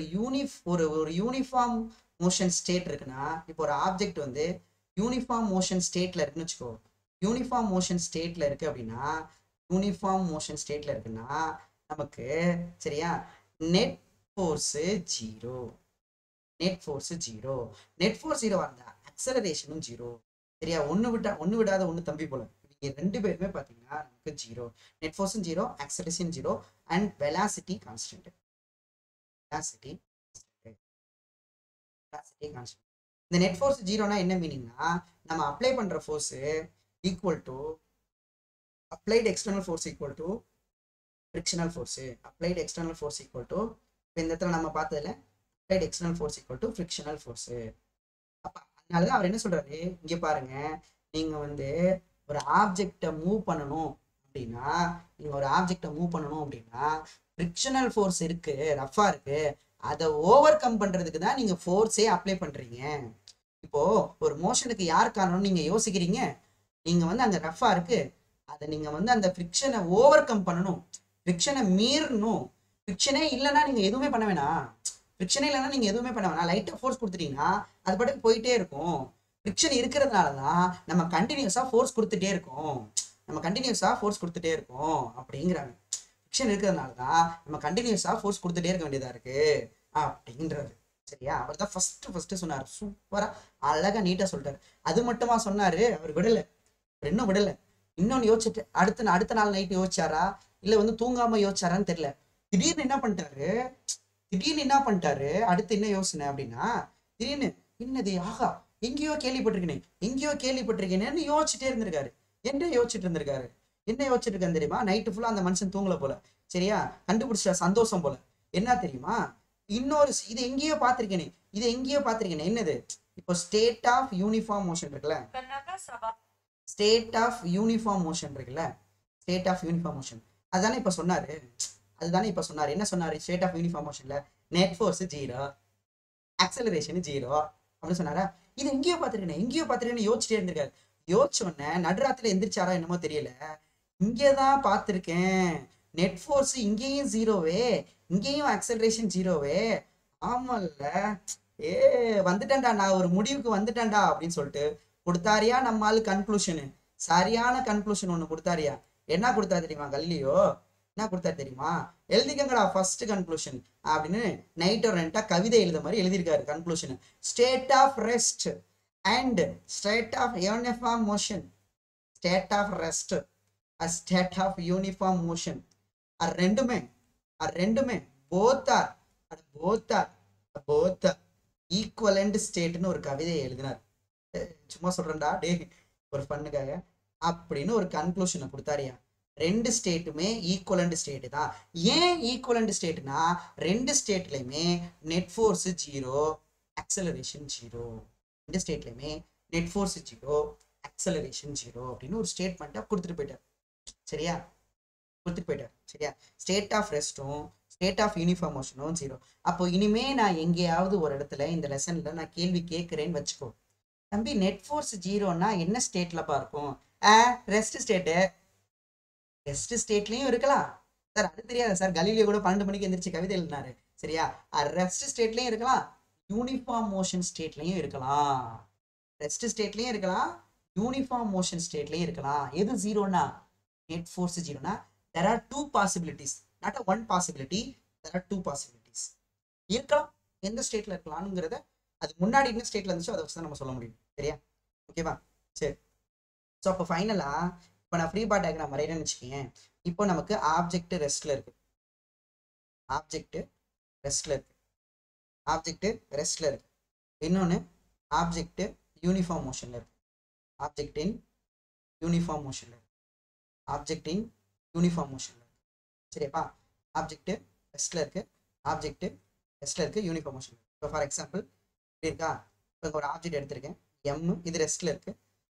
யூனிஃபார்ம் மோஷன் ஸ்டேட் இருக்குன்னா, இப்போ ஒரு ஆப்ஜெக்ட் வந்து யூனிஃபார்ம் மோஷன் ஸ்டேட்ல இருக்குன்னு வச்சுக்கோ. யூனிஃபார்ம் மோஷன் ஸ்டேட்ல இருக்குன்னா நமக்கு சரியா நெட் ஃபோர்ஸ் 0. நெட் ஃபோர்ஸ் 0 இருந்தா ஆக்சலரேஷனும் 0. சரியா? ஒண்ணு விடாத ஒண்ணு தம்பி போல. இங்க ரெண்டு பேருமே பாத்தீங்கன்னா நமக்கு 0. நெட் ஃபோர்ஸும் 0, ஆக்சலரேஷன் 0 அண்ட் வெலாசிட்டி கான்ஸ்டன்ட். இந்த நெட் ஃபோர்ஸ் 0னா என்ன மீனிங்னா, நம்ம அப்ளை பண்ற force equal to applied external force equal to frictional force. applied external force equal to இந்த இடத்துல நம்ம பார்த்ததுல applied external force equal to frictional force. அப்ப அதனால அவர் என்ன சொல்றாரு, இங்க பாருங்க, நீங்க வந்து ஒரு ஆப்ஜெக்டை மூவ் பண்ணணும் அப்படின்னா frictional force இருக்கு, ரஃபா இருக்கு, அதை ஓவர் கம் பண்றதுக்கு தான் நீங்க ஃபோர்ஸே அப்ளை பண்றீங்க. இப்போ ஒரு மோஷனுக்கு யார் காரணம்னு நீங்க யோசிக்கிறீங்க. நீங்க வந்து அங்க ரஃபா இருக்கு, அதை நீங்க வந்து அந்த ஃப்ரிக்ஷனை ஓவர் கம் பண்ணணும், ஃப்ரிக்ஷனை மீறணும். ஃப்ரிக்ஷனே இல்லைன்னா நீங்க எதுவுமே பண்ண வேணாம். லைட்டா ஃபோர்ஸ் கொடுத்துட்டீங்கன்னா அது பாட்டுக்கு போயிட்டே இருக்கும். ஃப்ரிக்ஷன் இருக்கிறதுனாலதான் நம்ம கண்டினியூஸா ஃபோர்ஸ் கொடுத்துட்டே இருக்கோம். அப்படிங்கிறாங்க. ஃப்ரிக்ஷன் இருக்கிறதுனாலதான் நம்ம கண்டினியூஸா ஃபோர்ஸ் கொடுத்துட்டே இருக்க வேண்டியதா இருக்கு அப்படின்றாரு. சரியா? அவர் தான் ஃபர்ஸ்ட் சொன்னார். சூப்பரா அழகா நீட்டா சொல்லிட்டாரு. அது மட்டுமா சொன்னாரு? அவர் விடல. இன்னொன்னு யோசிச்சுட்டு அடுத்த நாள் நைட்டு யோசிச்சாரா இல்ல வந்து தூங்காம யோசிச்சாரான்னு தெரியல. திடீர்னு என்ன பண்ணிட்டாரு, அடுத்து என்ன யோசனை அப்படின்னா, திடீர்னு என்னது, ஆகா எங்கேயோ கேள்விப்பட்டிருக்கேன்னு யோசிச்சுட்டே இருந்திருக்காரு. என்ன யோசிச்சுட்டு இருக்காரு தெரியுமா? நைட்டு ஃபுல்லா அந்த மனுஷன் தூங்கல போல. சரியா? கண்டுபிடிச்ச சந்தோஷம் போல. என்ன தெரியுமா? இன்னொரு இது எங்கேயோ பார்த்திருக்கேனே, இது எங்கேயோ பார்த்திருக்கேனே, என்னது? இப்போ ஸ்டேட் ஆஃப் யூனிஃபார்ம் மோஷன் இருக்குல்ல, ஸ்டேட் ஆஃப் யூனிஃபார்ம் மோஷன் இருக்குல்ல, ஸ்டேட் ஆஃப் யூனிஃபார்ம் மோஷன் அதுதானே இப்போ சொன்னாரு. அதுதானே இப்போ சொன்னாரு. என்ன சொன்னாரு? ஸ்டேட் ஆஃப் யூனிஃபார்ம் மோஷன்ல நெட் ஃபோர்ஸ் 0, ஆக்சலரேஷன் 0 அப்படின்னு சொன்னாரா? இது எங்கேயோ பார்த்திருக்கேன்னு யோசிச்சுட்டே இருந்திருக்காரு. யோசிச்ச உடனே நடுராத்திரில எந்திரிச்சாரா என்னமோ தெரியல, இங்கேதான் பார்த்திருக்கேன், நெட் ஃபோர்ஸ் இங்கேயும் 0வே, இங்கேயும் ஆக்சலரேஷன் 0வே, ஆமல்ல, ஏ வந்துட்டேன்டா, நான் ஒரு முடிவுக்கு வந்துட்டேன்டா அப்படின்னு சொல்லிட்டு கொடுத்தாரியா நம்மால் கன்க்ளூஷனு. சரியான கன்க்ளூஷன் ஒன்று கொடுத்தாரியா. என்ன கொடுத்தா தெரியுமா கலிலியோ? என்ன கொடுத்தா தெரியுமா? எழுதிக்கங்கடா ஃபர்ஸ்ட் கன்க்ளூஷன் அப்படின்னு நைட் ஒரு ரெண்டா கவிதை எழுத மாதிரி எழுதியிருக்காரு conclusion. State of rest and state of uniform motion, state of rest state of uniform motion, அது ரெண்டுமே போத் ஆர் ஈக்குவலண்ட் ஸ்டேட்னு ஒரு கவிதையை எழுதினார். சும்மா சொல்றேன்டா டே ஒரு பண்ணுக்காக அப்படின்னு ஒரு கன்க்ளூஷனை கொடுத்தாரியா. ரெண்டு ஸ்டேட்டுமே ஈக்குவலண்ட் ஸ்டேட் தான். ஏன் ஈக்குவலண்ட் ஸ்டேட்னா, ரெண்டு ஸ்டேட்லையுமே நெட் ஃபோர்ஸ் 0, ஆக்சலரேஷன் 0. ரெண்டு ஸ்டேட்லையுமே நெட் ஃபோர்ஸ் 0, ஆக்சலரேஷன் 0 அப்படின்னு ஒரு ஸ்டேட்மெண்ட்டை கொடுத்துட்டு போயிட்டார். சரியா? ஸ்டேட் ஆஃப் ரெஸ்ட்டும் ஸ்டேட் ஆஃப் யூனிஃபார்ம் மோஷனும் 0. அப்போ இனிமே நான் எங்கேயாவது ஒரு இடத்துல இந்த லெசன்ல நான் கேள்வி கேட்கிறேன்னு வச்சுக்கோ, தம்பி நெட் ஃபோர்ஸ் 0னா என்ன ஸ்டேட்ல பார்க்கும்? ரெஸ்ட் ஸ்டேட்லயும் இருக்கலாம் சார். அது தெரியாது சார், கலீலியோ கூட 12 மணிக்கு எந்திரிச்சு கவிதை எழுதினாரு. சரியா? ரெஸ்ட் ஸ்டேட்லயும் இருக்கலாம், யூனிஃபார்ம் மோஷன் ஸ்டேட்லயும் இருக்கலாம். ரெஸ்ட் ஸ்டேட்லயும் இருக்கலாம், யூனிஃபார்ம் மோஷன் ஸ்டேட்லயும் இருக்கலாம். எது 0னா, நெட் ஃபோர்ஸ் 0னா there are two possibilities, not a one possibility, there are two possibilities. இருக்கலாம், எந்த ஸ்டேட்ல இருக்கலாம்ங்கிறத அது முன்னாடி என்ன ஸ்டேட்ல இருந்துச்சோ அதை வச்சு தான் நம்ம சொல்ல முடியும். சரியா? ஓகேவா? சரி. ஸோ அப்போ ஃபைனலா இப்போ நான் ஃப்ரீ பாட் டயக்ராம் வரைகிறேன்னு வச்சுக்கேன். இப்போ நமக்கு ஆப்ஜெக்ட் ரெஸ்ட்ல இருக்கு, இன்னொன்று ஆப்ஜெக்ட் யூனிஃபார்ம் மோஷன்ல இருக்கு, ஆப்ஜெக்ட் இன் யூனிஃபார்ம் மோஷன்ல இருக்கு. சரியாப்பா? ஆப்ஜெக்ட் ரெஸ்ட்ல இருக்கு, யூனிஃபார்ம் மோஷன்ல இருக்கு. இப்போ ஃபார் எக்ஸாம்பிள் இருக்கா, இப்போ ஒரு ஆப்ஜெக்ட் எடுத்திருக்கேன் எம், இது ரெஸ்ட்ல இருக்கு.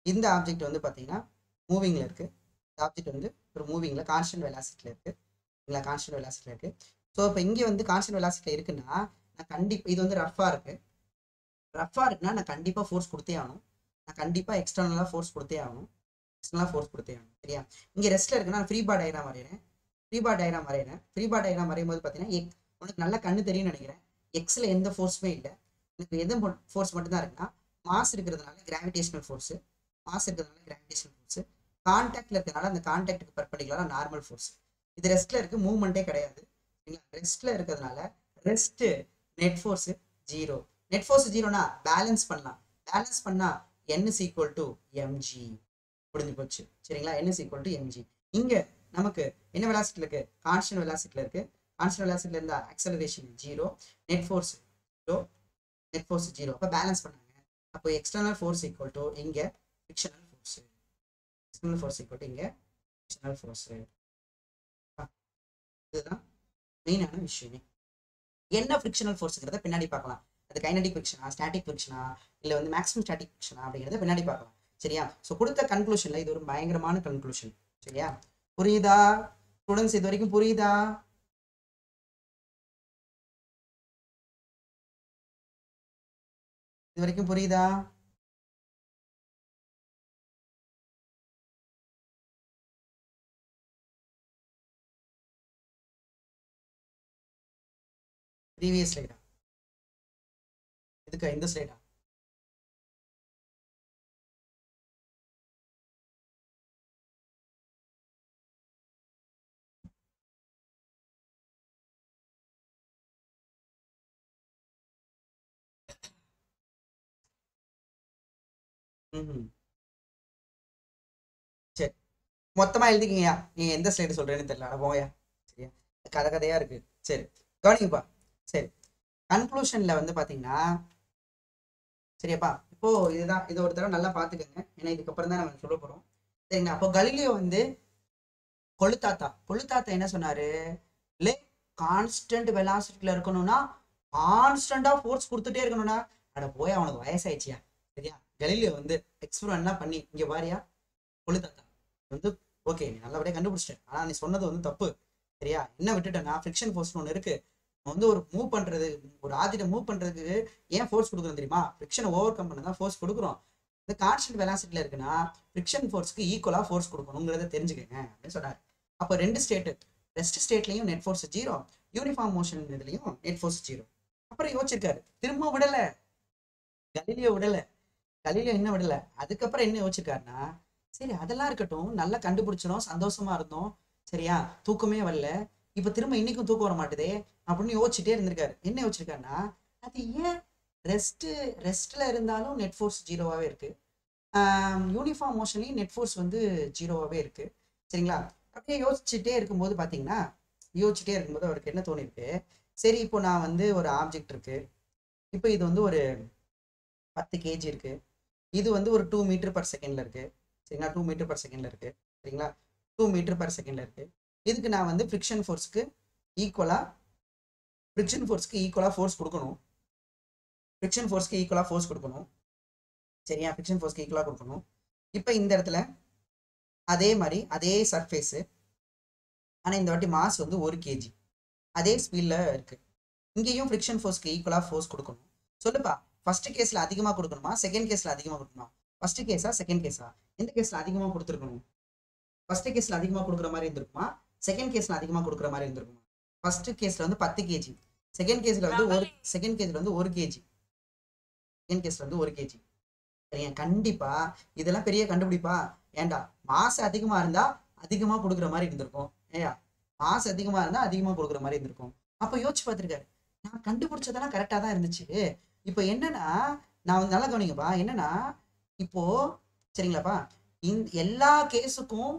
இந்த ஆப்ஜெக்ட் வந்து பார்த்தீங்கன்னா மூவிங்ல இருக்கு. இந்த ஆப்ஜெக்ட் வந்து ஒரு மூவிங்ல கான்ஸ்டன்ட் வெலாசிட்டில இருக்கு. ஸோ இப்போ இங்கே வந்து கான்ஸ்டன்ட் வெலாசிட்டில இருக்குன்னா நான் கண்டிப்பாக இது வந்து ரஃபா இருக்குன்னா நான் கண்டிப்பாக ஃபோர்ஸ் கொடுத்தே ஆகணும். நான் கண்டிப்பாக எக்ஸ்டர்னலாக ஃபோர்ஸ் கொடுத்தே ஆகணும். சரியா? இங்கே ரெஸ்ட்ல இருக்குன்னா நான் ஃப்ரீ பாட் டயக்ராம் வரைகிறேன். ஃப்ரீ பாட் டயக்ராம் வரையும் போது பார்த்தீங்கன்னா உனக்கு நல்லா கண்ணு தெரியும்னு நினைக்கிறேன். எக்ஸ்ல எந்த ஃபோர்ஸுமே இல்லை, எனக்கு எந்த ஃபோர்ஸ் மட்டும்தான் இருக்குன்னா மாஸ் இருக்கிறதுனால கிராவிடேஷனல் ஃபோர்ஸ், கான்டாக்ட்ல இருக்கிறதுனால அந்த கான்டாக்டுக்கு பர்பெண்டிகுலரா நார்மல் ஃபோர்ஸ். இது ரெஸ்ட்ல இருக்கு, மூவ்மெண்ட்டே கிடையாது. ரெஸ்ட்ல இருக்கிறதுனால rest net force 0. Net force 0னா பேலன்ஸ் பண்ணா n is equal to mg. முடிஞ்சு போச்சு. சரிங்களா? n is equal to mg. இங்க நமக்கு என்ன வெலாசிட்டில இருக்கு? கான்ஸ்டன்ட் வெலாசிட்டில இருக்கு. கான்ஸ்டன்ட் வெலாசிட்டில இருந்தா ஆக்சலரேஷன் 0, நெட் ஃபோர்ஸ் 0. அப்ப பேலன்ஸ் பண்ணாங்க. அப்போ எக்ஸ்டர்னல் ஃபோர்ஸ் ஈக்குவல் டு இங்க ஃபிரிக்ஷனல் ஃபோர்ஸ். இதுதான் மெயினான விஷயமே. என்ன ஃபிரிக்ஷனல் ஃபோர்ஸ்ங்கிறத பின்னாடி பார்க்கலாம். அது கைனடிக் ஃபிரிக்ஷனா, ஸ்டாட்டிக் ஃபிரிக்ஷனா, இல்லை வந்து மேக்ஸிமம் ஸ்டாட்டிக் ஃபிரிக்ஷனா அப்படிங்கிறத பின்னாடி பார்க்கலாம். சரியா? ஸோ கொடுத்த கன்க்ளூஷன்ல இது ஒரு பயங்கரமான கன்க்ளூஷன். சரியா? புரியுதா ஸ்டூடெண்ட்ஸ்? இது வரைக்கும் புரியுதா? ப்ரீவியஸ் ஸ்லைடா? இதுக்கு இந்த ஸ்லைடா? சரி, மொத்தமா எழுதிக்கிங்கயா. நீங்க எந்த ஸ்லைடு சொல்றேன்னு தெரியல, போங்கயா. சரியா? கதையா இருக்கு. சரி, கவனிங்கப்பா. சரி, கன்க்ளூஷன்ல வந்து பாத்தீங்கன்னா, சரியாப்பா, இப்போ இதுதான், இதை ஒரு தடவை நல்லா பாத்துக்கோங்க, ஏன்னா இதுக்கப்புறம் தான் நம்ம சொல்ல போறோம். சரிங்களா? அப்போ கலீலியோ வந்து கொளுத்தாத்தா என்ன சொன்னாரு? கான்ஸ்டன்ட் வெலாசிட்டில இருக்கணும்னா கான்ஸ்டண்டா ஃபோர்ஸ் கொடுத்துட்டே இருக்கணும்னா அட போய் அவனுக்கு வயசாயிடுச்சியா சரியா. கலீலியோ வந்து எக்ஸ்பெரிமெண்ட்லாம் பண்ணி இங்க பாரியா கொளுத்தாத்தா வந்து ஓகே நீ நல்லபடியா கண்டுபிடிச்சிட்டேன், ஆனா நீ சொன்னது வந்து தப்பு சரியா. என்ன விட்டுட்டேன்னா ஃப்ரிக்ஷன் ஃபோர்ஸ்னு ஒன்று இருக்கு. வந்து ஒரு மூவ் பண்றது, ஒரு ஆப்ஜெக்டை மூவ் பண்றதுக்கு ஏன் ஃபோர்ஸ் கொடுக்குறோம் தெரியுமா? ஃப்ரிக்ஷனை ஓவர் கம் பண்ண தான் ஃபோர்ஸ் கொடுக்குறோம். இந்த கான்ஸ்டன்ட் வெலாசிட்டியில் இருக்குன்னா ஃப்ரிக்ஷன் ஃபோர்ஸ்க்கு ஈக்குவலாக ஃபோர்ஸ் கொடுக்கணுங்கிறத தெரிஞ்சுக்கங்க அப்படின்னு சொன்னார். அப்போ ரெண்டு ஸ்டேட்டு, ரெஸ்ட் ஸ்டேட்லையும் நெட் ஃபோர்ஸ் 0, யூனிஃபார்ம் மோஷன் இதுலையும் நெட் ஃபோர்ஸ் 0. அப்புறம் யோசிச்சிருக்காரு, திரும்ப விடல கலீலியோ விடல. கலீலியோ என்ன விடல, அதுக்கப்புறம் என்ன யோசிச்சிருக்காருன்னா சரி அதெல்லாம் இருக்கட்டும், நல்லா கண்டுபிடிச்சிடும், சந்தோஷமா இருந்தோம் சரியா, தூக்கமே வரல, இப்ப திரும்ப இன்னைக்கும் தூக்கம் வர மாட்டுதே அப்படின்னு யோசிச்சுட்டே இருந்திருக்காரு. என்ன யோசிச்சிருக்காருன்னா அது ஏன் ரெஸ்ட்ல இருந்தாலும் நெட் ஃபோர்ஸ் 0வாவே இருக்கு, யூனிஃபார்ம் மோஷன்லையும் நெட் ஃபோர்ஸ் வந்து 0வாவே இருக்கு சரிங்களா. அப்படியே யோசிச்சுட்டே இருக்கும்போது பாத்தீங்கன்னா, யோசிச்சுட்டே இருக்கும்போது அவருக்கு என்ன தோணிருக்கு, சரி இப்போ நான் வந்து ஒரு ஆப்ஜெக்ட் இருக்கு, இப்போ இது வந்து ஒரு 10 kg இருக்கு, இது வந்து ஒரு 2 மீட்டர் பர் செகண்ட்ல இருக்கு சரிங்களா, 2 மீட்டர் பர் செகண்ட்ல இருக்கு சரிங்களா, 2 மீட்டர் பர் செகண்ட்ல இருக்கு. இதுக்கு நான் வந்து ஃப்ரிக்ஷன் ஃபோர்ஸ்க்கு ஈக்குவலா ஃபோர்ஸ் கொடுக்கணும், ஃப்ரிக்ஷன் ஃபோர்ஸ்க்கு ஈக்குவலா ஃபோர்ஸ் கொடுக்கணும் சரியா, ஃப்ரிக்ஷன் ஃபோர்ஸ்க்கு ஈக்குவலா கொடுக்கணும். இப்போ இந்த இடத்துல அதே மாதிரி அதே சர்ஃபேஸு, ஆனால் இந்த வாட்டி மாஸ் வந்து 1 kg, அதே ஸ்பீடில் இருக்கு. இங்கேயும் ஃப்ரிக்ஷன் ஃபோர்ஸ்க்கு ஈக்குவலாக ஃபோர்ஸ் கொடுக்கணும். சொல்லுப்பா, ஃபர்ஸ்ட் கேஸில் அதிகமாக கொடுக்கணுமா, செகண்ட் கேஸில் அதிகமாக கொடுக்கணுமா? ஃபர்ஸ்ட் கேஸா செகண்ட் கேஸா? எந்த கேஸில் அதிகமாக கொடுத்துருக்கணும்? ஃபர்ஸ்ட் கேஸில் அதிகமாக கொடுக்குற மாதிரி இருந்திருக்குமா, செகண்ட் கேஸில் அதிகமாக கொடுக்குற மாதிரி இருந்திருக்குமா? ஃபர்ஸ்ட் கேஸில் வந்து 10 kg, செகண்ட் கேஸில் வந்து 1 kg, செகண்ட் கேஸில் வந்து 1 kg சரியா. கண்டிப்பா இதெல்லாம் பெரிய கண்டுபிடிப்பா, ஏண்டா மாசு அதிகமா இருந்தா அதிகமா கொடுக்குற மாதிரி இருந்திருக்கும், ஏயா மாசு அதிகமா இருந்தா அதிகமா கொடுக்குற மாதிரி இருந்திருக்கும். அப்ப யோசிச்சு பார்த்திருக்காரு, நான் கண்டுபிடிச்சதெல்லாம் கரெக்டா தான் இருந்துச்சு. இப்போ என்னன்னா, நான் வந்து நல்லா கவனிங்கப்பா, என்னன்னா இப்போ சரிங்களாப்பா, எல்லா கேஸுக்கும்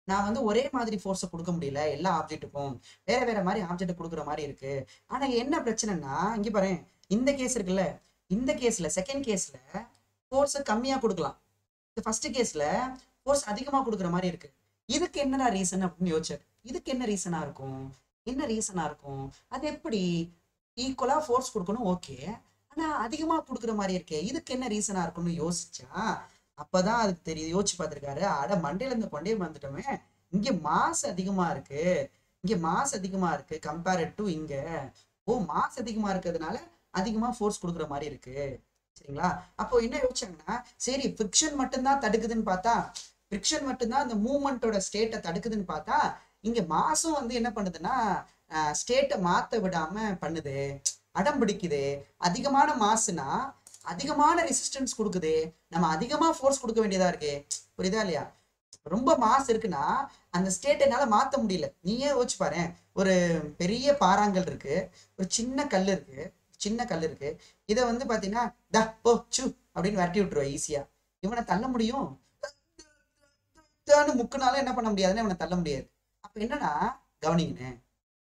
நான் வந்து ஒரே மாதிரி ஃபோர்ஸை கொடுக்க முடியல, எல்லா ஆப்ஜெக்ட்டுக்கும் வேற வேற மாதிரி ஆப்ஜெக்ட் கொடுக்குற மாதிரி இருக்கு. ஆனா என்ன பிரச்சனைன்னா, இங்க பாரு இந்த கேஸ் இருக்குல்ல, இந்த கேஸ்ல செகண்ட் கேஸ்ல ஃபோர்ஸ் கம்மியா கொடுக்கலாம், இந்த ஃபர்ஸ்ட் கேஸ்ல ஃபோர்ஸ் அதிகமா கொடுக்குற மாதிரி இருக்கு. இதுக்கு என்னடா ரீசன் அப்படின்னு யோசிச்சாரு. இதுக்கு என்ன ரீசனா இருக்கும், அது எப்படி ஈக்குவலா ஃபோர்ஸ் கொடுக்கணும் ஓகே, ஆனா அதிகமா கொடுக்குற மாதிரி இருக்கே, இதுக்கு என்ன ரீசனா இருக்கும்னு யோசிச்சா அப்பதான் அதுக்கு தெரியுது. யோசிச்சு பார்த்திருக்காரு, அட மண்டையில இருந்து கொண்டே வந்துட்டோமே, இங்க மாஸ் அதிகமா இருக்கு கம்பேர்ட் டு இங்க, மாஸ் அதிகமா இருக்கிறதுனால அதிகமா ஃபோர்ஸ் கொடுக்குற மாதிரி இருக்கு சரிங்களா. அப்போ என்ன யோசிச்சாங்கன்னா, சரி ஃப்ரிக்ஷன் மட்டும்தான் தடுக்குதுன்னு பார்த்தா, ஃப்ரிக்ஷன் மட்டும்தான் இந்த மூவ்மெண்ட்டோட ஸ்டேட்டை தடுக்குதுன்னு பார்த்தா, இங்க மாசும் வந்து என்ன பண்ணுதுன்னா ஸ்டேட்டை மாத்த விடாம பண்ணுது, அடம் பிடிக்குது. அதிகமான மாசுனா அதிகமான ரெசிஸ்டன்ஸ் கொடுக்குது, நம்ம அதிகமா ஃபோர்ஸ் கொடுக்க வேண்டியதா இருக்கு, புரியுதா இல்லையா. ரொம்ப மாஸ் இருக்குன்னா அந்த ஸ்டேட்டை என்னால மாத்த முடியல. நீயே யோசிச்சு பாரு, ஒரு பெரிய பாறாங்கல் இருக்கு, ஒரு சின்ன கல் இருக்கு, இதை வந்து பாத்தீங்கன்னா அப்படின்னு விரட்டி விட்டுருவா ஈஸியா. இவனை தள்ள முடியும், முக்குனாலும் என்ன பண்ண முடியாதுன்னு இவனை தள்ள முடியாது. அப்ப என்னன்னா கவனிங்கன்னு,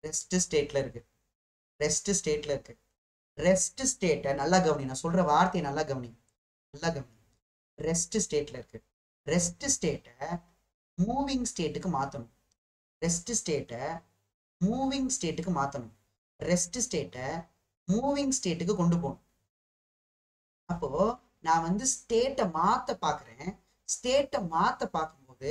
ரெஸ்ட் ஸ்டேட்ல இருக்கு, ரெஸ்ட் ஸ்டேட்டை நல்லா கவனி, நான் சொல்ற வார்த்தையை நல்லா கவனி, ரெஸ்ட் ஸ்டேட்ல இருக்கு. ரெஸ்ட் ஸ்டேட்டை மூவிங் ஸ்டேட்டுக்கு மாத்தணும், ரெஸ்ட் ஸ்டேட்டை மூவிங் ஸ்டேட்டுக்கு கொண்டு போகணும். அப்போ நான் வந்து ஸ்டேட்டை மாத்த பாக்குறேன், ஸ்டேட்டை மாத்த பார்க்கும்போது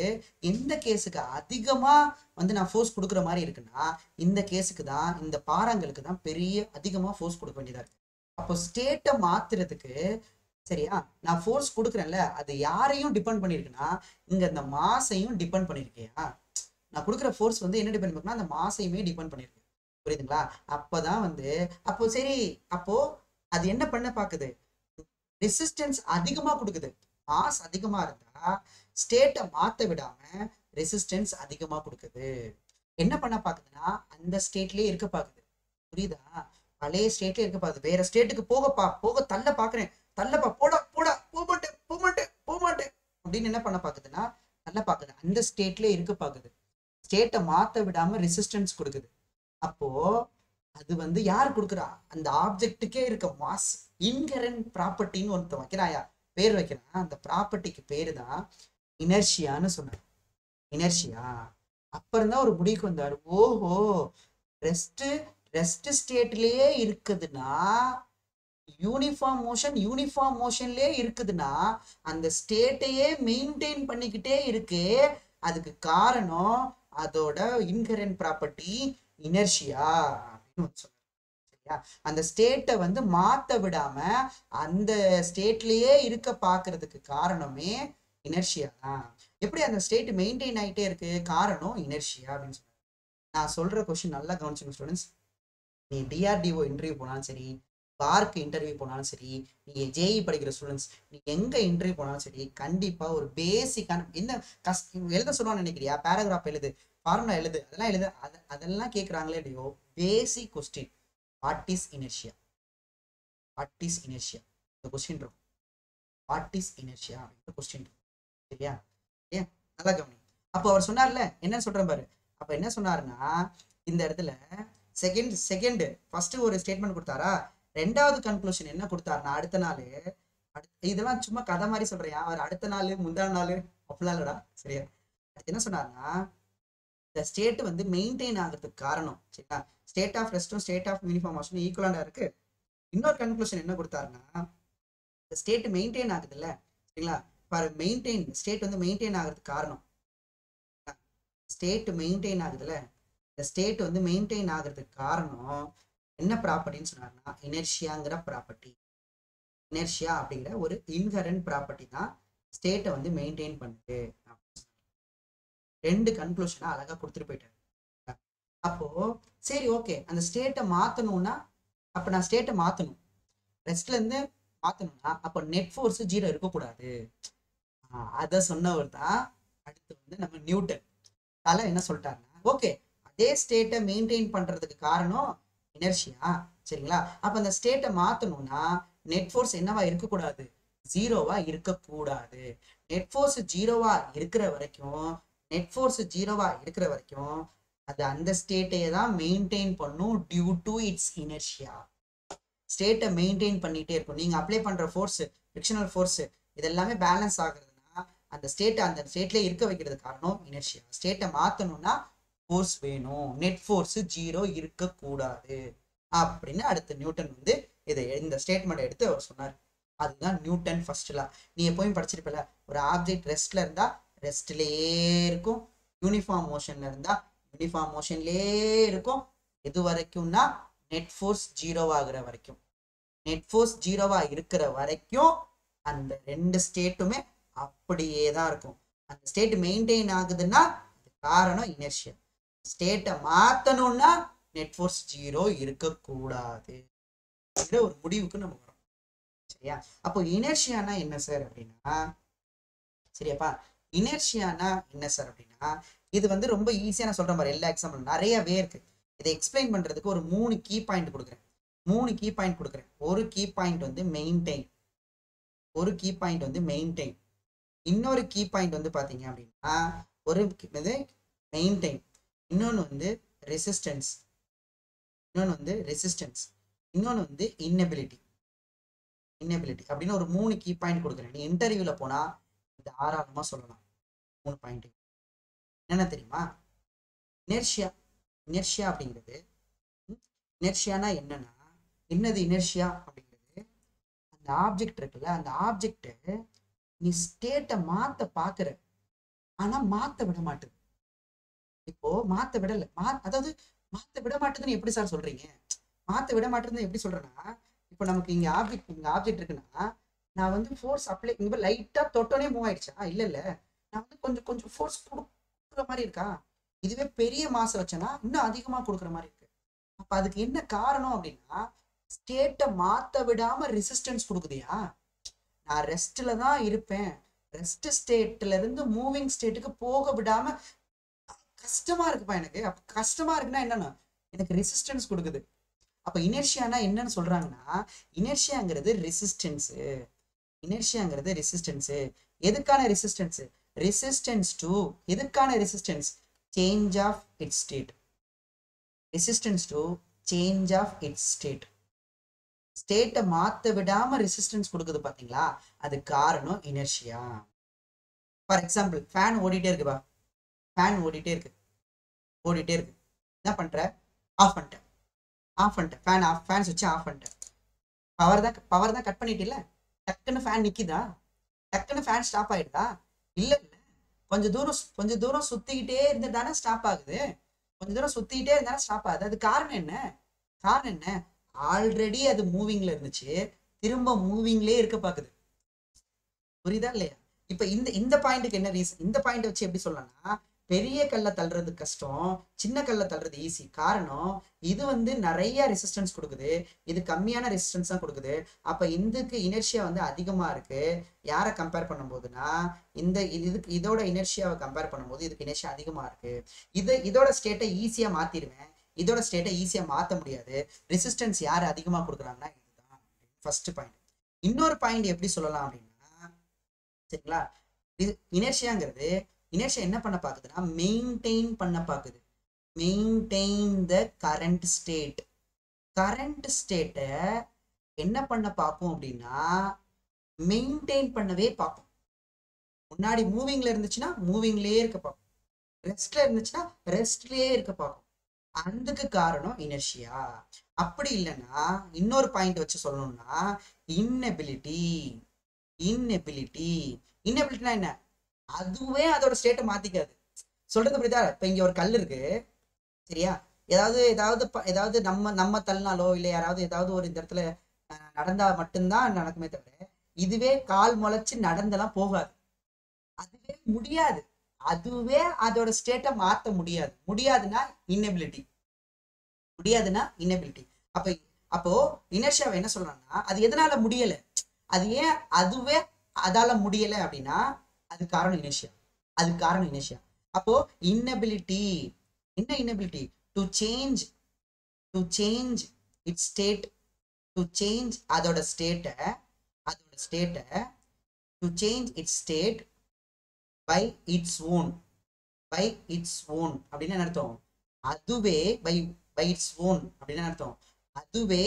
எந்த கேஸுக்கு அதிகமா வந்து நான் ஃபோர்ஸ் கொடுக்குற மாதிரி இருக்குன்னா, இந்த கேஸுக்கு தான், இந்த பாறாங்களுக்கு தான் பெரிய அதிகமா ஃபோர்ஸ் கொடுக்க வேண்டியதா இருக்கு. அப்போ ஸ்டேட்டை மாத்துறதுக்கு சரியா, நான் ஃபோர்ஸ் கொடுக்குறேன்ல, அது யாரையும் டிபெண்ட் பண்ணிருக்குன்னா இங்க இந்த மாசையும் டிபெண்ட் பண்ணிருக்கியா. நான் கொடுக்குற ஃபோர்ஸ் வந்து என்ன டிபெண்ட் பண்ணுன்னா அந்த மாசையுமே டிபெண்ட் பண்ணிருக்கு, புரியுதுங்களா. அப்பதான் வந்து அப்போ சரி, அப்போ அது என்ன பண்ண பாக்குது, ரெசிஸ்டன்ஸ் அதிகமா கொடுக்குது. மாஸ் அதிகமா இருந்தா ஸ்டேட்டை மாத்த விடாம ரெசிஸ்டன்ஸ் அதிகமா கொடுக்குது. என்ன பண்ண பாக்குதுன்னா அந்த ஸ்டேட்லயே இருக்க பாக்குது, புரியுதா, பழைய ஸ்டேட்லயே இருக்க பாக்குது. வேற ஸ்டேட்டுக்கு போக தள்ள பாக்குறேன், தள்ளப்பா போட போமாட்டேன் அப்படின்னு என்ன பண்ண பாக்குதுன்னா தள்ள பாக்குது, அந்த ஸ்டேட்லயே இருக்க பாக்குது, ஸ்டேட்டை மாத்த விடாம ரெசிஸ்டன்ஸ் கொடுக்குது. அப்போ அது வந்து யார் கொடுக்குறா, அந்த ஆப்ஜெக்டுக்கே இருக்க மாஸ் இன்ஹெரண்ட் ப்ராப்பர்ட்டின்னு ஒருத்தன் வைக்கிறாயா, பேர் வைக்கிறான், அந்த ப்ராப்பர்ட்டிக்கு பேரு தான் இனர்ஷியான்னு சொன்னார். இனர்ஷியா. அப்புறம் தான் ஒரு முடிவுக்கு வந்தாரு, ஓஹோ ரெஸ்ட் ரெஸ்ட் ஸ்டேட்லயே இருக்குதுன்னா, யூனிஃபார்ம் மோஷன்லயே இருக்குதுன்னா, அந்த ஸ்டேட்டையே மெயின்டைன் பண்ணிக்கிட்டே இருக்கு. அதுக்கு காரணம் அதோட இன்ஹெரண்ட் ப்ராப்பர்ட்டி இனர்ஷியா அப்படின்னு சொல்றாங்க. சரியா? அந்த ஸ்டேட்டை வந்து மாத்த விடாம அந்த ஸ்டேட்லயே இருக்க பாக்குறதுக்கு காரணமே இனர்ஷியா தான். எப்படி அந்த ஸ்டேட் மெயின்டைன் ஆகிட்டே இருக்கு? காரணம் இனர்ஷியா அப்படின்னு சொல்றாங்க. நான் சொல்ற கொஸ்டின் நல்லா கவனிச்சுங்க ஸ்டூடெண்ட்ஸ். நீ டிஆர்டிஓ இன்டர்வியூ போனாலும் சரி, பார்க் இன்டர்வியூ போனாலும் சரி, நீ ஜேஇ படிக்கிற ஸ்டூடெண்ட்ஸ் நீ எங்க இன்டர்வியூ போனாலும் சரி, கண்டிப்பா ஒரு பேசிக்கான என்ன எழுத சொல்லுவான்னு நினைக்கிறியா? பேராகிராஃப் எழுது, ஃபார்முலா எழுது, அதெல்லாம் எழுது, அதெல்லாம் கேட்குறாங்களே இல்லையோ, basic question, what is inertia, what is inertia, இந்த கொஸ்டின் இருக்கும். வாட் இஸ் இனர்ஷியா அப்படின்ற கொஸ்டின் இருக்கும். சரியா? ஏன் நல்லா கவனி. அப்போ அவர் சொன்னார்ல, என்ன சொல்றேன் பாரு. அப்ப என்ன சொன்னாருன்னா, இந்த இடத்துல செகண்ட் ஃபர்ஸ்ட் ஒரு ஸ்டேட்மெண்ட் கொடுத்தாரா, ரெண்டாவது கன்க்ளூஷன் என்ன கொடுத்தாருன்னா, அடுத்த நாள், இதெல்லாம் சும்மா கதை மாதிரி சொல்றியா, அவர் அடுத்த நாள் முந்தான நாள் அப்படிலாம் இல்லடா. சரியா? என்ன சொன்னாருன்னா, இந்த ஸ்டேட் வந்து மெயின்டைன் ஆகிறதுக்கு காரணம், சரிங்களா, ஸ்டேட் ஆஃப் ரெஸ்டும் ஸ்டேட் ஆஃப் யூனிஃபார்ம் மோஷனும் ஈக்குவலண்டா இருக்கு. இன்னொரு கன்க்ளூஷன் என்ன கொடுத்தாருன்னா, இந்த ஸ்டேட் மெயின்டைன் ஆகுது இல்ல, சரிங்களா, மெயின்டைன் ஸ்டேட் வந்து மெயின்டைன் ஆகிறதுக்கு காரணம், ஸ்டேட் மெயின்டைன் ஆகுதுல்ல, இந்த ஸ்டேட் வந்து மெயின்டைன் ஆகிறதுக்கு காரணம் என்ன ப்ராப்பர்ட்டின்னு சொன்னாருன்னா, இனர்ஷியாங்கிற ப்ராப்பர்ட்டி. இனர்ஷியா அப்படிங்கிற ஒரு இன்ஹெரண்ட் ப்ராப்பர்ட்டி தான் ஸ்டேட்டை வந்து மெயின்டைன் பண்ணுது. ரெண்டு கன்க்ளூஷனா அழகா கொடுத்துட்டு போயிட்டாரு. அப்போ சரி ஓகே, அந்த ஸ்டேட்டை மாத்தணும்னா, அப்ப நான் ஸ்டேட்டை மாத்தணும், ரெஸ்ட்ல இருந்து மாத்தணும்னா அப்போ நெட் ஃபோர்ஸ் 0 இருக்கக்கூடாது. அதை சொன்னவர் தான் அடுத்து வந்து நம்ம நியூட்டன். அதனால என்ன சொல்லிட்டாருன்னா, ஓகே அதே ஸ்டேட்டை மெயின்டைன் பண்றதுக்கு காரணம் இனர்ஷியா, சரிங்களா, அப்ப அந்த ஸ்டேட்டை மாத்தணும்னா நெட் ஃபோர்ஸ் என்னவா இருக்கக்கூடாது, 0வா இருக்கக்கூடாது. நெட் ஃபோர்ஸ் 0வா இருக்கிற வரைக்கும், நெட் ஃபோர்ஸ் 0வா இருக்கிற வரைக்கும் அது அந்த ஸ்டேட்டையே தான் மெயின்டைன் பண்ணும், டியூ டு இட்ஸ் இனர்ஷியா. ஸ்டேட்டை மெயின்டைன் பண்ணிட்டே இருக்கும். நீங்க அப்ளை பண்ற ஃபோர்ஸ், ஃபிரிக்ஷனல் ஃபோர்ஸ், இதெல்லாமே பேலன்ஸ் ஆகுறதுன்னா அந்த ஸ்டேட்ல இருக்க வைக்கிறது காரணம் இனர்ஷியா. ஸ்டேட்டை மாத்தணும்னா ஃபோர்ஸ் வேணும், நெட் ஃபோர்ஸ் 0 இருக்கக்கூடாது அப்படின்னு அடுத்து நியூட்டன் வந்து இந்த ஸ்டேட்மெண்ட் எடுத்து அவர் சொன்னார். அதுதான் நியூட்டன் ஃபர்ஸ்ட் லா. நீ எப்பவும் படிச்சிருப்பல, ஒரு ஆப்ஜெக்ட் ரெஸ்ட்ல இருந்தா ரெஸ்ட்லயே இருக்கும், யூனிஃபார்ம் மோஷன்ல இருந்தா யூனிஃபார்ம் மோஷன்லயே இருக்கும். எது வரைக்கும்னா நெட் ஃபோர்ஸ் 0 ஆகுற வரைக்கும். நெட் ஃபோர்ஸ் 0வா இருக்கிற வரைக்கும் அந்த ரெண்டு ஸ்டேட்டுமே அப்படியே தான் இருக்கும். அந்த ஸ்டேட் மெயின்டைன் ஆகுதுன்னா அது காரணம் இனர்ஷியா. ஸ்டேட்டை மாத்தணும்னா நெட் ஃபோர்ஸ் 0 இருக்கக்கூடாது. ஒரு முடிவுக்கு நம்ம வரோம். சரியா? அப்போ இனர்ஷியானா என்ன சார் அப்படின்னா, சரியாப்பா, இனர்ஷியானா என்ன சார் அப்படின்னா, இது வந்து ரொம்ப ஈஸியா நான் சொல்ற மாதிரி எல்லா எக்ஸாம்பிள் நிறையவே இருக்கு. இதை எக்ஸ்பிளைன் பண்றதுக்கு ஒரு 3 கீ பாயிண்ட் கொடுக்குறேன். 3 கீ பாயிண்ட் கொடுக்குறேன். ஒரு கீ பாயிண்ட் வந்து மெயின்டைன், ஒரு கீ பாயிண்ட் வந்து மெயின்டைன், இன்னொரு கீ பாயிண்ட் வந்து பாத்தீங்க அப்படின்னா ஒரு இது மெயின்டைன், இன்னொன்று வந்து ரெசிஸ்டன்ஸ், இன்னொன்று வந்து ரெசிஸ்டன்ஸ், இன்னொன்று வந்து இன்னபிலிட்டி. இன்னபிலிட்டி அப்படின்னு ஒரு 3 கீ பாயிண்ட் கொடுக்குறேன். நீ இன்டர்வியூல போனா இது ஆராதமா சொல்லலாம். 3 பாயிண்ட் என்ன தெரியுமா? இனர்ஷியா. இனர்ஷியா அப்படிங்கிறது, இனர்ஷியானா என்னன்னா, என்னது இனர்ஷியா அப்படிங்கிறது, அந்த ஆப்ஜெக்ட் இருக்குல்ல, அந்த ஆப்ஜெக்ட் நீ ஸ்டேட்டை மாத்த பாக்குற, ஆனா மாத்த விட மாட்டுது. இப்போ மாத்த விடல, அதாவது மாத்த விட மாட்டேதுன்னு எப்படி சார் சொல்றீங்க? மாத்த விட மாட்டேதுன்னு எப்படி சொல்றேன்னா, இப்போ நமக்கு இங்க ஆப்ஜெக்ட் இருக்குன்னா, நான் வந்து ஃபோர்ஸ் அப்ளை, இங்க லைட்டா தொட்டோனே மூவ் ஆயிடுச்சா? இல்ல இல்ல, நான் வந்து கொஞ்சம் கொஞ்சம் ஃபோர்ஸ் கொடுக்குற மாதிரி இருக்கா? இதுவே பெரிய மாச வச்சேன்னா இன்னும் அதிகமா கொடுக்குற மாதிரி இருக்கு. அப்ப அதுக்கு என்ன காரணம் அப்படின்னா, ஸ்டேட்டை மாத்த விடாம ரெசிஸ்டன்ஸ் கொடுக்குதியா. நான் ரெஸ்ட்ல தான் இருப்பேன், ரெஸ்ட் ஸ்டேட்ல இருந்து மூவிங் ஸ்டேட்டுக்கு போக விடாம கஷ்டமா இருக்குப்பா எனக்கு. அப்ப கஷ்டமா இருக்குன்னா என்னன்னா, எனக்கு ரெசிஸ்டன்ஸ் கொடுக்குது. அப்ப இனர்ஷியானா என்னன்னு சொல்றாங்கன்னா, இனர்ஷியாங்கிறது ரெசிஸ்டன்ஸ். இனர்ஷியாங்கிறது ரெசிஸ்டன்ஸ். எதுக்கான ரெசிஸ்டன்ஸ்? ரெசிஸ்டன்ஸ் டு, எதுக்கான resistance? Change of its state. Resistance to change of its state. ஸ்டேட்டை மாத்த விடாம ரெசிஸ்டன்ஸ் கொடுக்குது பாத்தீங்களா, அது காரணம் இனர்ஷியா. ஃபார் எக்ஸாம்பிள், ஃபேன் ஓடிட்டே இருக்குப்பா, ஃபேன் ஓடிட்டே இருக்கு, என்ன பண்ற? ஆஃப் பண்ணிட்டேன். ஆஃப் பண்ணிட்டேன், ஃபேன் சுவிட்ச் ஆஃப் பண்ணிட்டேன். பவர் தான் கட் பண்ணிட்டில்ல, டக்குன்னு ஃபேன் நிற்கிதா? டக்குன்னு ஃபேன் ஸ்டாப் ஆகிடுதா? இல்லை இல்லை, கொஞ்சம் தூரம் சுற்றிக்கிட்டே இருந்து தானே ஸ்டாப் ஆகுது. கொஞ்சம் தூரம் சுற்றிக்கிட்டே இருந்தாலும் ஸ்டாப் ஆகுது. அது காரணம் என்ன? ஆல்ரெடி அது மூவிங்கில் இருந்துச்சு, திரும்ப மூவிங்லேயே இருக்க பார்க்குது. புரியுதா இல்லையா? இப்போ இந்த பாயிண்ட்டுக்கு என்ன ரீசன்? இந்த பாயிண்ட் வச்சு எப்படி சொல்லலாம்னா, பெரிய கல்லை தள்ளுறது கஷ்டம், சின்ன கல்லை தள்ளுறது ஈஸி. காரணம், இது வந்து நிறைய ரெசிஸ்டன்ஸ் கொடுக்குது, இது கம்மியான ரெசிஸ்டன்ஸ் தான் கொடுக்குது. அப்போ இதுக்கு இனர்ஷியா வந்து அதிகமாக இருக்கு. யாரை கம்பேர் பண்ணும்போதுன்னா, இதோட இனர்ஷியாவை கம்பேர் பண்ணும்போது இதுக்கு இனர்ஷியா அதிகமாக இருக்கு. இதோட ஸ்டேட்டை ஈஸியாக மாற்றிடுவேன், இதோட ஸ்டேட்டை ஈஸியாக மாற்ற முடியாது. ரெசிஸ்டன்ஸ் யார் அதிகமாக கொடுக்குறாங்கன்னா இதுதான் ஃபர்ஸ்ட் பாயிண்ட். இன்னொரு பாயிண்ட் எப்படி சொல்லலாம் அப்படின்னா, சரிங்களா, இது இனர்ஷியா என்ன பண்ண பாக்குதுன்னா, மெயின்டைன் பண்ண பாக்குது. மெயின்டைன் த கரண்ட் ஸ்டேட்டை என்ன பண்ண பார்க்கும் அப்படின்னா, மெயின்டைன் பண்ணவே பார்க்கும். முன்னாடி மூவிங்ல இருந்துச்சுன்னா மூவிங்லயே இருக்க பார்க்கும், ரெஸ்ட்ல இருந்துச்சுன்னா ரெஸ்ட்லயே இருக்க பார்க்கும். அதுக்கு காரணம் இனர்ஷியா. அப்படி இல்லைன்னா இன்னொரு பாயிண்ட் வச்சு சொல்லணும்னா, இன்னெபிலிட்டினா என்ன? அதுவே அதோட ஸ்டேட்டை மாத்திக்காது. சொல்றது புரியுதா? இப்ப இங்க ஒரு கல் இருக்கு, சரியா? ஏதாவது நம்ம தள்ளினாலோ இல்லை யாராவது ஏதாவது ஒரு இந்த இடத்துல நடந்தா மட்டும்தான் நடக்குமே தவிர, இதுவே கால் முளைச்சு நடந்தெல்லாம் போகாது. அதுவே அதோட ஸ்டேட்டை மாத்த முடியாதுன்னா இன்னெபிலிட்டி. அப்போ இனர்ஷியாவை என்ன சொல்றாங்கன்னா, அது எதனால முடியல, அது ஏன் அதுவே அதால முடியல அப்படின்னா, அது காரணம் இனர்ஷியா. அப்போ inability to change its state, to change அதோட ஸ்டேட்டை to change its state by its own அப்படின்னு என்ன அர்த்தம்? அதுவே பை இட்ஸ் ஓன் அப்படின்னு அர்த்தம். அதுவே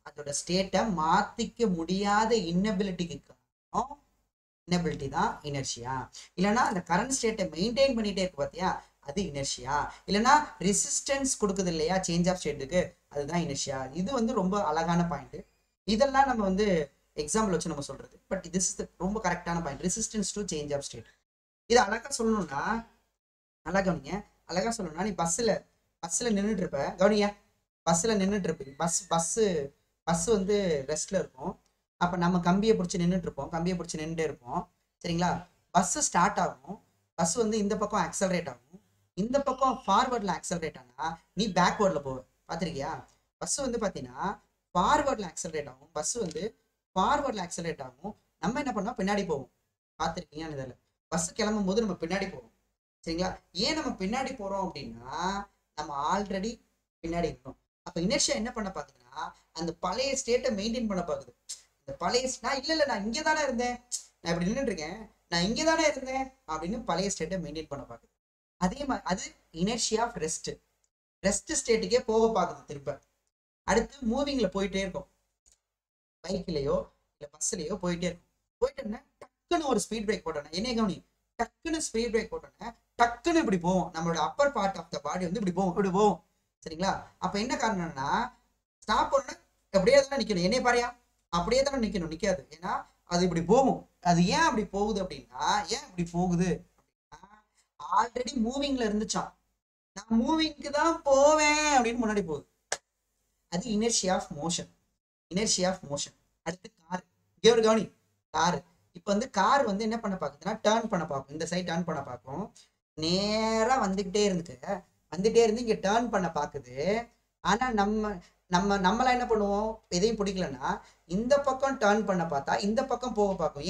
அதோட ஸ்டேட்டை மாத்திக்க முடியாத இன்னபிலிட்டிக்கு காரணம் இன்னபிலிட்டி தான் இனர்ஷியா. இல்லைன்னா அந்த கரண்ட் ஸ்டேட்டை மெயின்டைன் பண்ணிட்டே இருக்கு பார்த்தியா, அது இனர்ஷியா. இல்லைன்னா ரெசிஸ்டன்ஸ் கொடுக்குது இல்லையா சேஞ்ச் ஆஃப் ஸ்டேட்டுக்கு, அதுதான் இனர்ஷியா. இது வந்து ரொம்ப அழகான பாயிண்ட். இதெல்லாம் நம்ம வந்து எக்ஸாம்பிள் வச்சு நம்ம சொல்றது, பட் திஸ் இஸ் ரொம்ப கரெக்டான point, resistance to change of state. இது அழகா சொல்லணும்னா, நீ பஸ்ஸில் நின்றுட்டு இருப்ப, கவனியா, பஸ்ஸில் நின்றுட்டு இருப்பீங்க, பஸ் வந்து ரெஸ்ட்ல இருக்கும். அப்போ நம்ம கம்பியை பிடிச்சி நின்றுட்டே இருப்போம், சரிங்களா? பஸ்ஸு ஸ்டார்ட் ஆகும், பஸ் வந்து இந்த பக்கம் ஆக்சலரேட் ஆகும், இந்த பக்கம் ஃபார்வர்டில் ஆக்சலரேட் ஆனால் நீ பேக்வேர்டில் போவ. பார்த்துருக்கியா? பஸ் வந்து பார்த்தீங்கன்னா ஃபார்வர்டில் ஆக்சலரேட் ஆகும், நம்ம என்ன பண்ணோம், பின்னாடி போவோம். பார்த்துருக்கீங்கன்னு இதில் பஸ் கிளம்பும் போது நம்ம பின்னாடி போவோம், சரிங்களா? ஏன் நம்ம பின்னாடி போகிறோம் அப்படின்னா, நம்ம ஆல்ரெடி பின்னாடி இருக்கோம். அப்போ இனர்ஷியா என்ன பண்ண பார்க்குதுன்னா, அந்த பழைய ஸ்டேட்டை மெயின்டைன் பண்ண பார்க்குது. இந்த பழைய நான் இங்கே தானே இருந்தேன், நான் இப்படி நின்றுட்டு இருக்கேன், நான் இங்கே தானே இருந்தேன் அப்படின்னு பழைய ஸ்டேட்டை மெயின்டைன் பண்ண பார்க்குது. அதே மாதிரி அது இனர்ஷியா ஆஃப் ரெஸ்ட் ஸ்டேட்டுக்கே போக பார்க்குது திரும்ப. அடுத்து மூவிங்கில் போயிட்டே இருக்கும், பைக்லேயோ இல்லை பஸ்ஸுலேயோ போயிட்டே இருக்கும். போயிட்டோன்னா டக்குன்னு ஒரு ஸ்பீட் பிரேக் போட்டோன்னே, என்ன கவனி, டக்குன்னு ஸ்பீட் பிரேக் போட்டோன்னே டக்குன்னு இப்படி போவோம், நம்மளோட அப்பர் பார்ட் ஆஃப் த பாடி வந்து இப்படி போவோம், சரிங்களா? அப்போ என்ன காரணம்னா, ஸ்டாப் பண்ண அப்படியே தானே நிற்கணும், என்னைய பாரியா அப்படியே தானே நிற்காது. ஏன்னா அது இப்படி போகும். அது ஏன் அப்படி போகுது அப்படின்னா, ஆல்ரெடி மூவிங்ல இருந்துச்சான், நான் மூவிங்க்கு தான் போவேன் அப்படின்னு முன்னாடி போகுது. அது இனர்ஷியா ஆஃப் மோஷன். அடுத்து கார், இங்கே ஒரு கவனி, கார். இப்போ வந்து கார் வந்து என்ன பண்ண பார்க்குதுன்னா, டேர்ன் பண்ண பார்க்கும், இந்த சைட் டேர்ன் பண்ண பார்க்கும். நேராக வந்துகிட்டே இருந்து இங்கே டேர்ன் பண்ண பார்க்குது. ஆனால் நம்மளாம் என்ன பண்ணுவோம், எதையும் பிடிக்கலன்னா இந்த பக்கம் டேர்ன் பண்ண பார்த்தா இந்த பக்கம் போக பார்க்கும்.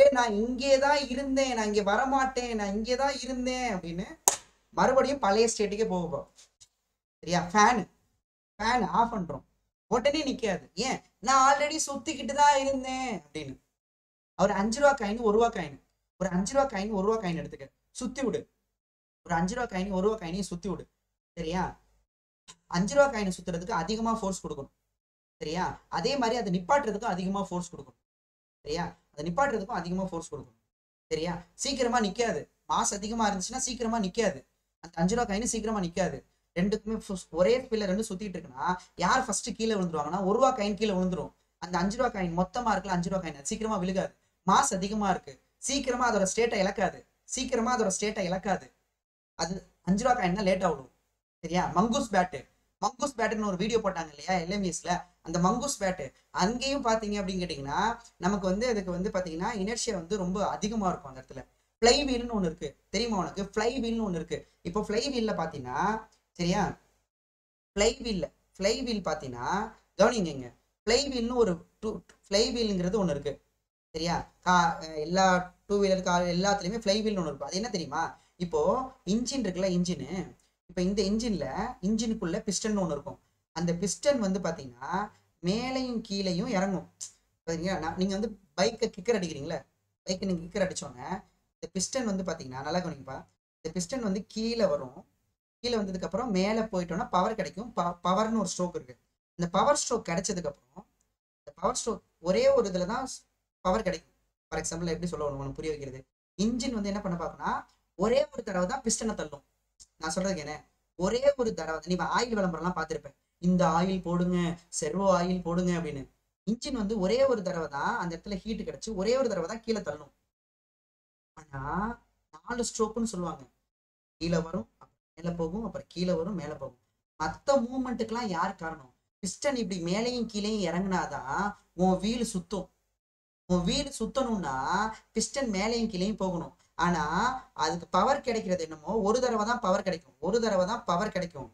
ஏன் நான் இங்கே தான் இருந்தேன், நான் இங்கே வரமாட்டேன், நான் இங்கே தான் இருந்தேன் அப்படின்னு மறுபடியும் பழைய ஸ்டேட்டுக்கே போக பார்க்கும், சரியா? ஃபேன் ஆஃப் பண்ணுறோம், உடனே நிற்காது. ஏன், நான் ஆல்ரெடி சுற்றிக்கிட்டு தான் இருந்தேன் அப்படின்னு. அவர் 5 ரூபா காயின் 1 ரூபா காயின், ஒரு 5 ரூபா காயின் 1 ரூபா காயின் எடுத்துக்க, சுற்றி விடு. ஒரு 5 ரூபா காயின் 1 ரூபா காயினையும் சுற்றி விடு, சரியா? 5 ரூபா காயினை சுற்றுறதுக்கு அதிகமாக ஃபோர்ஸ் கொடுக்கணும், சரியா? அதே மாதிரி அதை நிப்பாட்டுறதுக்கும் அதிகமாக ஃபோர்ஸ் கொடுக்கணும், சரியா? சீக்கிரமா நிற்காது, மாஸ் அதிகமாக இருந்துச்சுன்னா சீக்கிரமா நிற்காது, அந்த 5 ரூபா காயின் சீக்கிரமா நிற்காது. ரெண்டுக்குமே ஒரே ஸ்பீட்ல ரெண்டு சுத்திட்டு இருக்குன்னா யார் ஃபர்ஸ்ட் கீழே விழுந்துருவாங்கன்னா 1 ரூபா காயின் கீழே விழுந்துரும். அந்த 5 ரூபா காயின் மொத்தமா இருக்குல்ல 5 ரூபா காயின் சீக்கிரமா விழுகாது. மாஸ் அதிகமா இருக்கு, சீக்கிரமா அதோட ஸ்டேட்டை இழக்காது, சீக்கிரமா அதோட ஸ்டேட்டை இழக்காது. அது 5 ரூபா காயின் தான் லேட் ஆகும். சரியா? மங்கூஸ் பேட்டுன்னு ஒரு வீடியோ போட்டாங்க இல்லையா LMSல, அந்த மங்கூஸ் பேட்டு அங்கேயும் பாத்தீங்க அப்படின்னு கேட்டீங்கன்னா நமக்கு வந்து அதுக்கு வந்து பாத்தீங்கன்னா இனர்ஷியா வந்து ரொம்ப அதிகமா இருக்கும். அந்த இடத்துல ஃப்ளை வீல்னு ஒன்று இருக்கு, தெரியுமா உனக்கு? ஃப்ளை வீல்னு ஒன்று இருக்கு. இப்போ ஃப்ளை வீல்ல பாத்தீங்கன்னா, சரியா, ஃப்ளை வீல் பாத்தீங்கன்னா கவனிங்க, ஃப்ளை வீல்னு ஒரு ஃப்ளை வீலுங்கிறது ஒன்று இருக்கு. சரியா? எல்லா 2 வீலர் கார் எல்லாத்துலயுமே ஃப்ளை வீல்னு ஒன்று இருக்கும். அது என்ன தெரியுமா? இப்போ இன்ஜின் இருக்குல்ல, இப்போ இந்த இன்ஜினுக்குள்ள பிஸ்டன் ஒன்று இருக்கும். அந்த பிஸ்டன் வந்து பாத்தீங்கன்னா மேலையும் கீழையும் இறங்கும். சரிங்களா? நீங்க வந்து பைக்கை கிக்கர் அடிக்கிறீங்களா, பைக்கை நீங்க கிக்கர் அடிச்சோன்னே இந்த பிஸ்டன் வந்து பாத்தீங்கன்னா, நல்லா கவனிப்பா, இந்த பிஸ்டன் வந்து கீழே வரும். கீழே வந்ததுக்கு அப்புறம் மேலே போயிட்டோம்னா பவர் கிடைக்கும். பவர்னு ஒரு ஸ்ட்ரோக் இருக்கு. இந்த பவர் ஸ்ட்ரோக் கிடைச்சதுக்கு அப்புறம் இந்த பவர் ஸ்ட்ரோக் ஒரே ஒரு இதுல தான் பவர் கிடைக்கும். ஃபார் எக்ஸாம்பிள் எப்படி சொல்ல உனக்கு புரிய வைக்கிறது, இன்ஜின் வந்து என்ன பண்ண பார்க்கணும்னா ஒரே ஒரு தடவை தான் பிஸ்டனை தள்ளும். நான் சொல்றதுக்கு என்ன, ஒரே ஒரு தடவை. நீ ஆயில் விளம்பரம்லாம் பார்த்துருப்பேன், இந்த ஆயில் போடுங்க, செர்வோ ஆயில் போடுங்க அப்படின்னு. இன்ஜின் வந்து ஒரே ஒரு தடவை தான் அந்த இடத்துல ஹீட் கிடைச்சு ஒரே ஒரு தடவை தான் கீழே தள்ளும். ஆனா 4 ஸ்ட்ரோக்குன்னு சொல்லுவாங்க. கீழே வரும், மேலே போகும், அப்புறம் கீழே வரும், மேலே போகும். மற்ற மூவ்மெண்ட்டுக்கெல்லாம் யார் காரணம்? பிஸ்டன் இப்படி மேலையும் கீழையும் இறங்குனாதான் உன் வீல் சுத்தும். உன் வீல் சுத்தணும்னா பிஸ்டன் மேலையும் கீழையும் போகணும். ஆனா அதுக்கு பவர் கிடைக்கிறது என்னமோ ஒரு தடவை தான் பவர் கிடைக்கும்.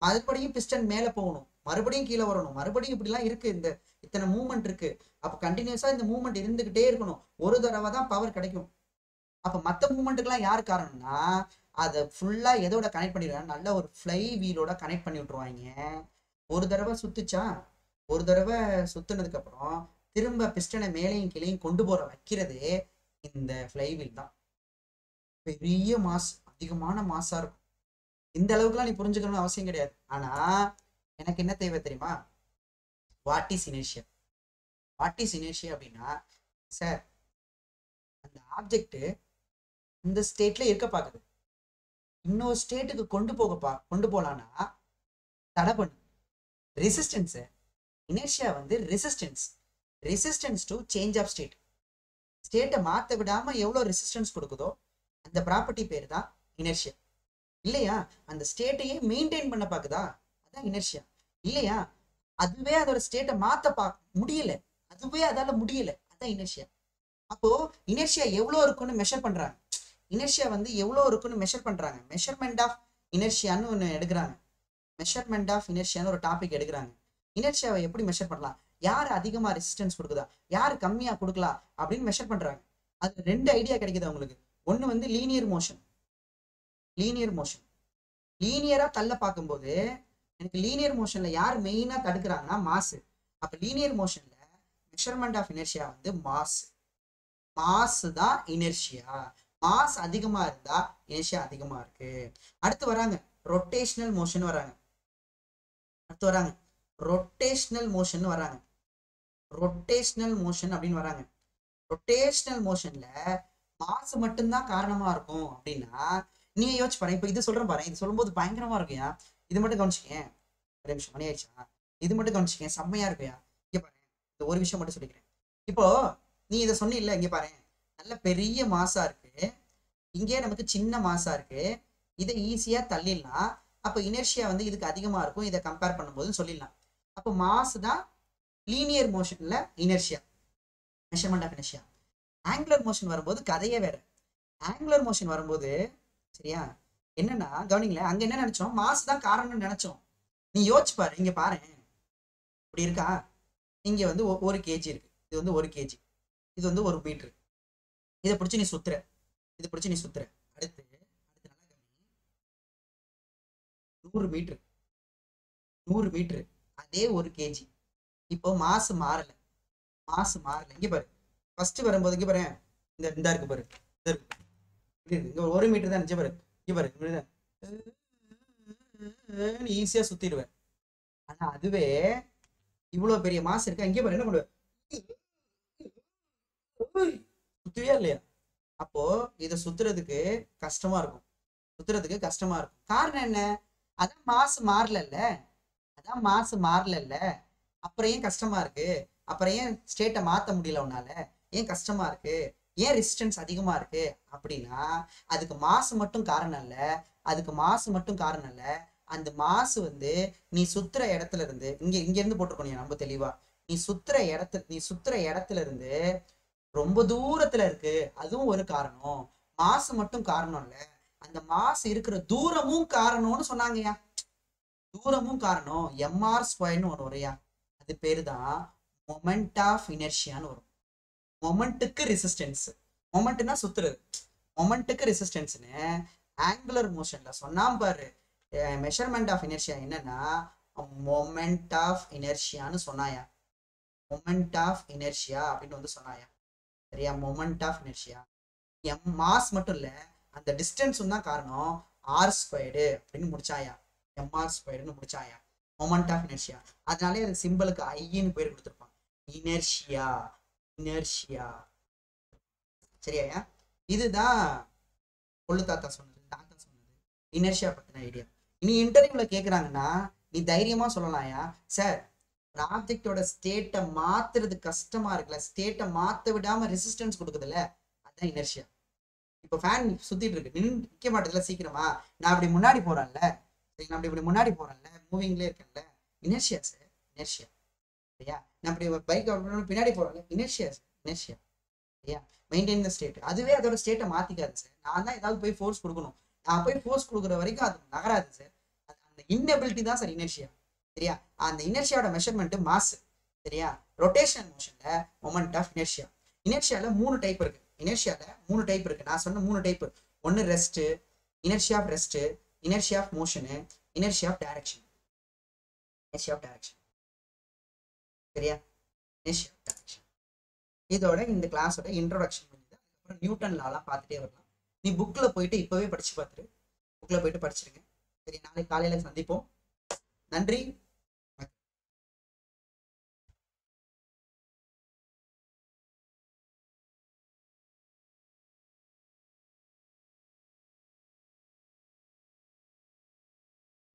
மறுபடியும் பிஸ்டன் மேல போகணும், மறுபடியும் கீழே வரணும், மறுபடியும் இப்படிலாம் இருக்கு. இத்தனை மூவ்மெண்ட் இருக்கு. அப்ப கண்டினியூஸா இந்த மூவ்மெண்ட் இருந்துகிட்டே இருக்கணும். ஒரு தடவை தான் பவர் கிடைக்கும். அப்ப மற்ற மூவ்மெண்ட்டுக்கெல்லாம் யார் காரணம்னா அதை ஃபுல்லா எதோட கனெக்ட் பண்ணிடுவாங்க? நல்ல ஒரு ஃப்ளை வீலோட கனெக்ட் பண்ணி விட்டுருவாங்க. ஒரு தடவை சுத்துச்சா, ஒரு தடவை சுத்துனதுக்கு அப்புறம் திரும்ப பிஸ்டனை மேலையும் கீழையும் கொண்டு போற வைக்கிறதே இந்த ஃப்ளை வீல் தான். பெரிய மாஸ், அதிகமான மாஸா இருக்கும். இந்த அளவுக்குலாம் நீ புரிஞ்சுக்கணும்னு அவசியம் கிடையாது. ஆனா எனக்கு என்ன தேவை தெரியுமா? வாட் இஸ் இனர்ஷியா அப்படின்னா, சார் அந்த ஆப்ஜெக்ட் இந்த ஸ்டேட்ல இருக்க பாக்குது, இன்னொரு ஸ்டேட்டுக்கு கொண்டு போலான்னா தடை பண்ணு. ரெசிஸ்டன்ஸ், இனர்ஷியா வந்து ரெசிஸ்டன்ஸ் டு சேஞ்ச் ஆஃப் ஸ்டேட்டை மாத்த விடாம எவ்வளவு ரெசிஸ்டன்ஸ் கொடுக்குதோ அந்த ப்ராப்பர்ட்டி பேர் தான் இனர்ஷியா. இல்லையா? அந்த ஸ்டேட்டையே மெயின்டைன் பண்ண பாக்குதா, அதான் இனர்ஷியா. இல்லையா? அதுவே அதோட ஸ்டேட்டை மாத்த முடியல, அதால முடியல, அதான் இனர்ஷியா. அப்போ இனர்ஷியா எவ்வளவு இருக்குன்னு மெஷர் பண்றாங்க. இனர்ஷியா வந்து எவ்வளவு இருக்குன்னு மெஷர் பண்றாங்க. மெஷர்மெண்ட் ஆஃப் இனர்ஷியான்னு ஒன்று எடுக்கிறாங்க. மெஷர்மெண்ட் ஆஃப் இனர்ஷியான்னு ஒரு டாபிக் எடுக்கிறாங்க. இனர்ஷியாவை எப்படி மெஷர் பண்ணலாம், யார் அதிகமா ரெசிஸ்டன்ஸ் கொடுக்குதா, யார் கம்மியா கொடுக்கலாம் அப்படின்னு மெஷர் பண்றாங்க. அது 2 ஐடியா கிடைக்குது அவங்களுக்கு. ஒண்ணு வந்து லீனியர் மோஷன். லீனியரா தள்ள பார்க்கும்போது எனக்கு லீனியர் மோஷன்ல யார் மெயினா தடுக்கிறாங்கன்னா மாஸ். அப்ப லீனியர் மோஷன்ல மெஷர்மெண்ட் ஆஃப் இனர்ஷியா வந்து மாஸ் தான் இனர்ஷியா. மாஸ் அதிகமா இருந்தா இனர்ஷியா அதிகமா இருக்கு. அடுத்து வராங்க ரொட்டேஷனல் மோஷன் வராங்க. ரொட்டேஷனல் மோஷன் அப்படின்னு வராங்க. ரொட்டேஷனல் மோஷன்ல மாஸ் மட்டும்தான் காரணமா இருக்கும் அப்படின்னா நீ யோசிச்சு பாரு. இப்ப இது சொல்றேன் பாரு, இது சொல்லும்போது பயங்கரமா இருக்குயா. இது மட்டும் கவனிச்சுக்கேன், ஒரு நிமிஷம் மணி ஆயிடுச்சா, இது மட்டும் கவனிச்சுக்கேன், செம்மையா இருக்குயா. இங்க பாரு, இந்த ஒரு விஷயம் மட்டும் சொல்லிக்கிறேன். இப்போ நீ இதை சொன்ன இல்ல, இங்க பாரு, நல்ல பெரிய மாசா இருக்கு, இங்கே நமக்கு சின்ன மாசா இருக்கு, இதை ஈஸியா தள்ளிடலாம். அப்ப இனர்ஷியா வந்து இதுக்கு அதிகமா இருக்கும் இதை கம்பேர் பண்ணும்போது சொல்லிடலாம். அப்போ மாஸ் தான் லீனியர் மோஷன்ல inertia, measurement of inertia. Angular motion வரும்போது கதையே வேற. ஆங்குலர் மோஷன் வரும்போது சரியா என்னன்னா கவனிங்களேன், அங்க என்ன நினைச்சோம், மாஸ் தான் காரணம்னு நினைச்சோம். நீ யோசிச்சு பாரு, இங்க பாரு இப்படி இருக்கா, இங்க வந்து 1 kg இருக்கு, இது வந்து 1 kg, இது வந்து 1 மீட்டர். இதை பிடிச்சி நீ சுத்துற, அடுத்து நல்லா 100 மீட்டர், அதே 1 kg. இப்போ மாசு மாறல. இங்க பாரு, ஃபர்ஸ்ட் வரும்போது இங்க பாரு, இந்த இருக்கு பாரு, இங்க 1 மீட்டர் தான் இருந்துச்சு பாரு, இங்க பாரு ஈஸியா சுத்திடுவேன். ஆனா அதுவே இவ்வளவு பெரிய மாசு இருக்கா, இங்க பாரு என்ன பண்ணுவேன், சுத்துவியா இல்லையா? அப்போ இதை சுத்துறதுக்கு கஷ்டமா இருக்கும். காரணம் என்ன? அதான் மாசு மாறலல்ல, அதான் மாசு மாறலல்ல. அப்புறம் ஏன் கஷ்டமா இருக்கு? அப்புறம் ஏன் ஸ்டேட்டை மாத்த முடியல உன்னால? ஏன் கஷ்டமா இருக்கு? ஏன் ரெசிஸ்டன்ஸ் அதிகமா இருக்கு? அப்படின்னா அதுக்கு மாசு மட்டும் காரணம் இல்ல. அதுக்கு மாசு மட்டும் காரணம் இல்ல. அந்த மாசு வந்து நீ சுத்துற இடத்துல இருந்து இங்க இருந்து போட்டிருக்கணும் ரொம்ப தெளிவா. நீ சுத்துற இடத்துல இருந்து ரொம்ப தூரத்துல இருக்கு. அதுவும் ஒரு காரணம். மாசு மட்டும் காரணம் இல்ல, அந்த மாசு இருக்கிற தூரமும் காரணம்னு சொன்னாங்கய்யா. தூரமும் காரணம். எம்ஆர் ஸ்கொயர்னு ஒன்று வரையா, அது பேரு தான் மொமெண்ட் ஆஃப் இனர்ஷியான்னு வரும். மொமெண்ட்டுக்கு ரெசிஸ்டன்ஸ். மொமெண்ட்னா சுத்துறது, மொமெண்ட்டுக்கு ரெசிஸ்டன்ஸ்னு ஆங்குலர் மோஷன்ல சொன்னாம் பாரு. மெஷர்மெண்ட் ஆஃப் இனர்ஷியா என்னன்னா மொமெண்ட் ஆஃப் இனர்ஷியான்னு சொன்னாயா. மொமெண்ட் ஆஃப் இனர்ஷியா அப்படின்னு வந்து சொன்னாயா. சரியா, moment of inertia. M mass மட்டும் இல்ல, அந்த டிஸ்டன்ஸும் தான் காரணம். ஆர் ஸ்கொயர்டு அப்படின்னு முடிச்சாயா. எம்ஆர் ஸ்கொயர்டுன்னு முடிச்சாயா. Moment of inertia. அதனாலே அது சிம்பிளுக்கு ஐன்னு பேர் கொடுத்துருப்பான். Inertia, inertia. சரியா, இதுதான் கொள்ளு தாத்தா சொன்னது, தாத்தா சொன்னது இனர்ஷியா பத்தின ஐடியா. இனி இன்டர்வியூல கேக்குறாங்கன்னா நீ தைரியமா சொல்லலாம்யா, சார் ப்ராஜெக்டோட ஸ்டேட்டை மாத்துறது கஷ்டமா இருக்குல்ல, ஸ்டேட்டை மாத்த விடாம ரெசிஸ்டன்ஸ் கொடுக்குதுல்ல, அதான் இனர்ஷியா. இப்போ ஃபேன் சுத்திட்டு இருக்கு, நிக்க மாட்டதுல சீக்கிரமா. நான் அப்படி முன்னாடி போறேன்ல, நான் இப்படி முன்னாடி போறேன்ல, மூவிங்லேயே இருக்கேன்ல, இனர்ஷியா சார், இனர்ஷியா. சரியா, நான் அப்படி பைக் பின்னாடி போறேன்ல, இனர்ஷியா சார், இனர்ஷியா. சரியா, மெயின்டைன் த ஸ்டேட். அதுவே அதோட ஸ்டேட்டை மாத்திக்காது சார். நான் தான் ஏதாவது போய் ஃபோர்ஸ் கொடுக்கணும். நான் போய் ஃபோர்ஸ் கொடுக்குற வரைக்கும் அது நகராது சார். அந்த இன்னபிலிட்டி தான் சார் இனர்ஷியா. சரியா, அந்த இனர்ஷியாவோட மெஷர்மெண்ட் மாஸ். சரியா, ரொட்டேஷனல் மோஷன்ல மொமெண்ட் ஆஃப் இனர்ஷியா. இனர்ஷியால 3 டைப் இருக்கு. இனர்ஷியால 3 டைப் இருக்கு. நான் சொன்ன 3 டைப். ஒன்னு rest, inertia of rest, inertia of motion, inertia of direction. Inertia of direction. சரியா, இனர்ஷியா ஆஃப் டைரக்ஷன். இதோட இந்த கிளாஸோட இன்ட்ரோடக்ஷன் பண்ணிட்டு அதுக்கப்புறம் நியூட்டன் லாலாம் பார்த்துட்டே வரலாம். நீ புக்கில் போயிட்டு இப்போவே படிச்சு பார்த்துரு. புக்கில் போயிட்டு படிச்சிருங்க. சரி, நாளைக்கு காலையில் சந்திப்போம். நன்றி.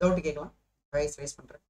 டவுட் கேட்கலாம், ரைஸ் பண்றேன்.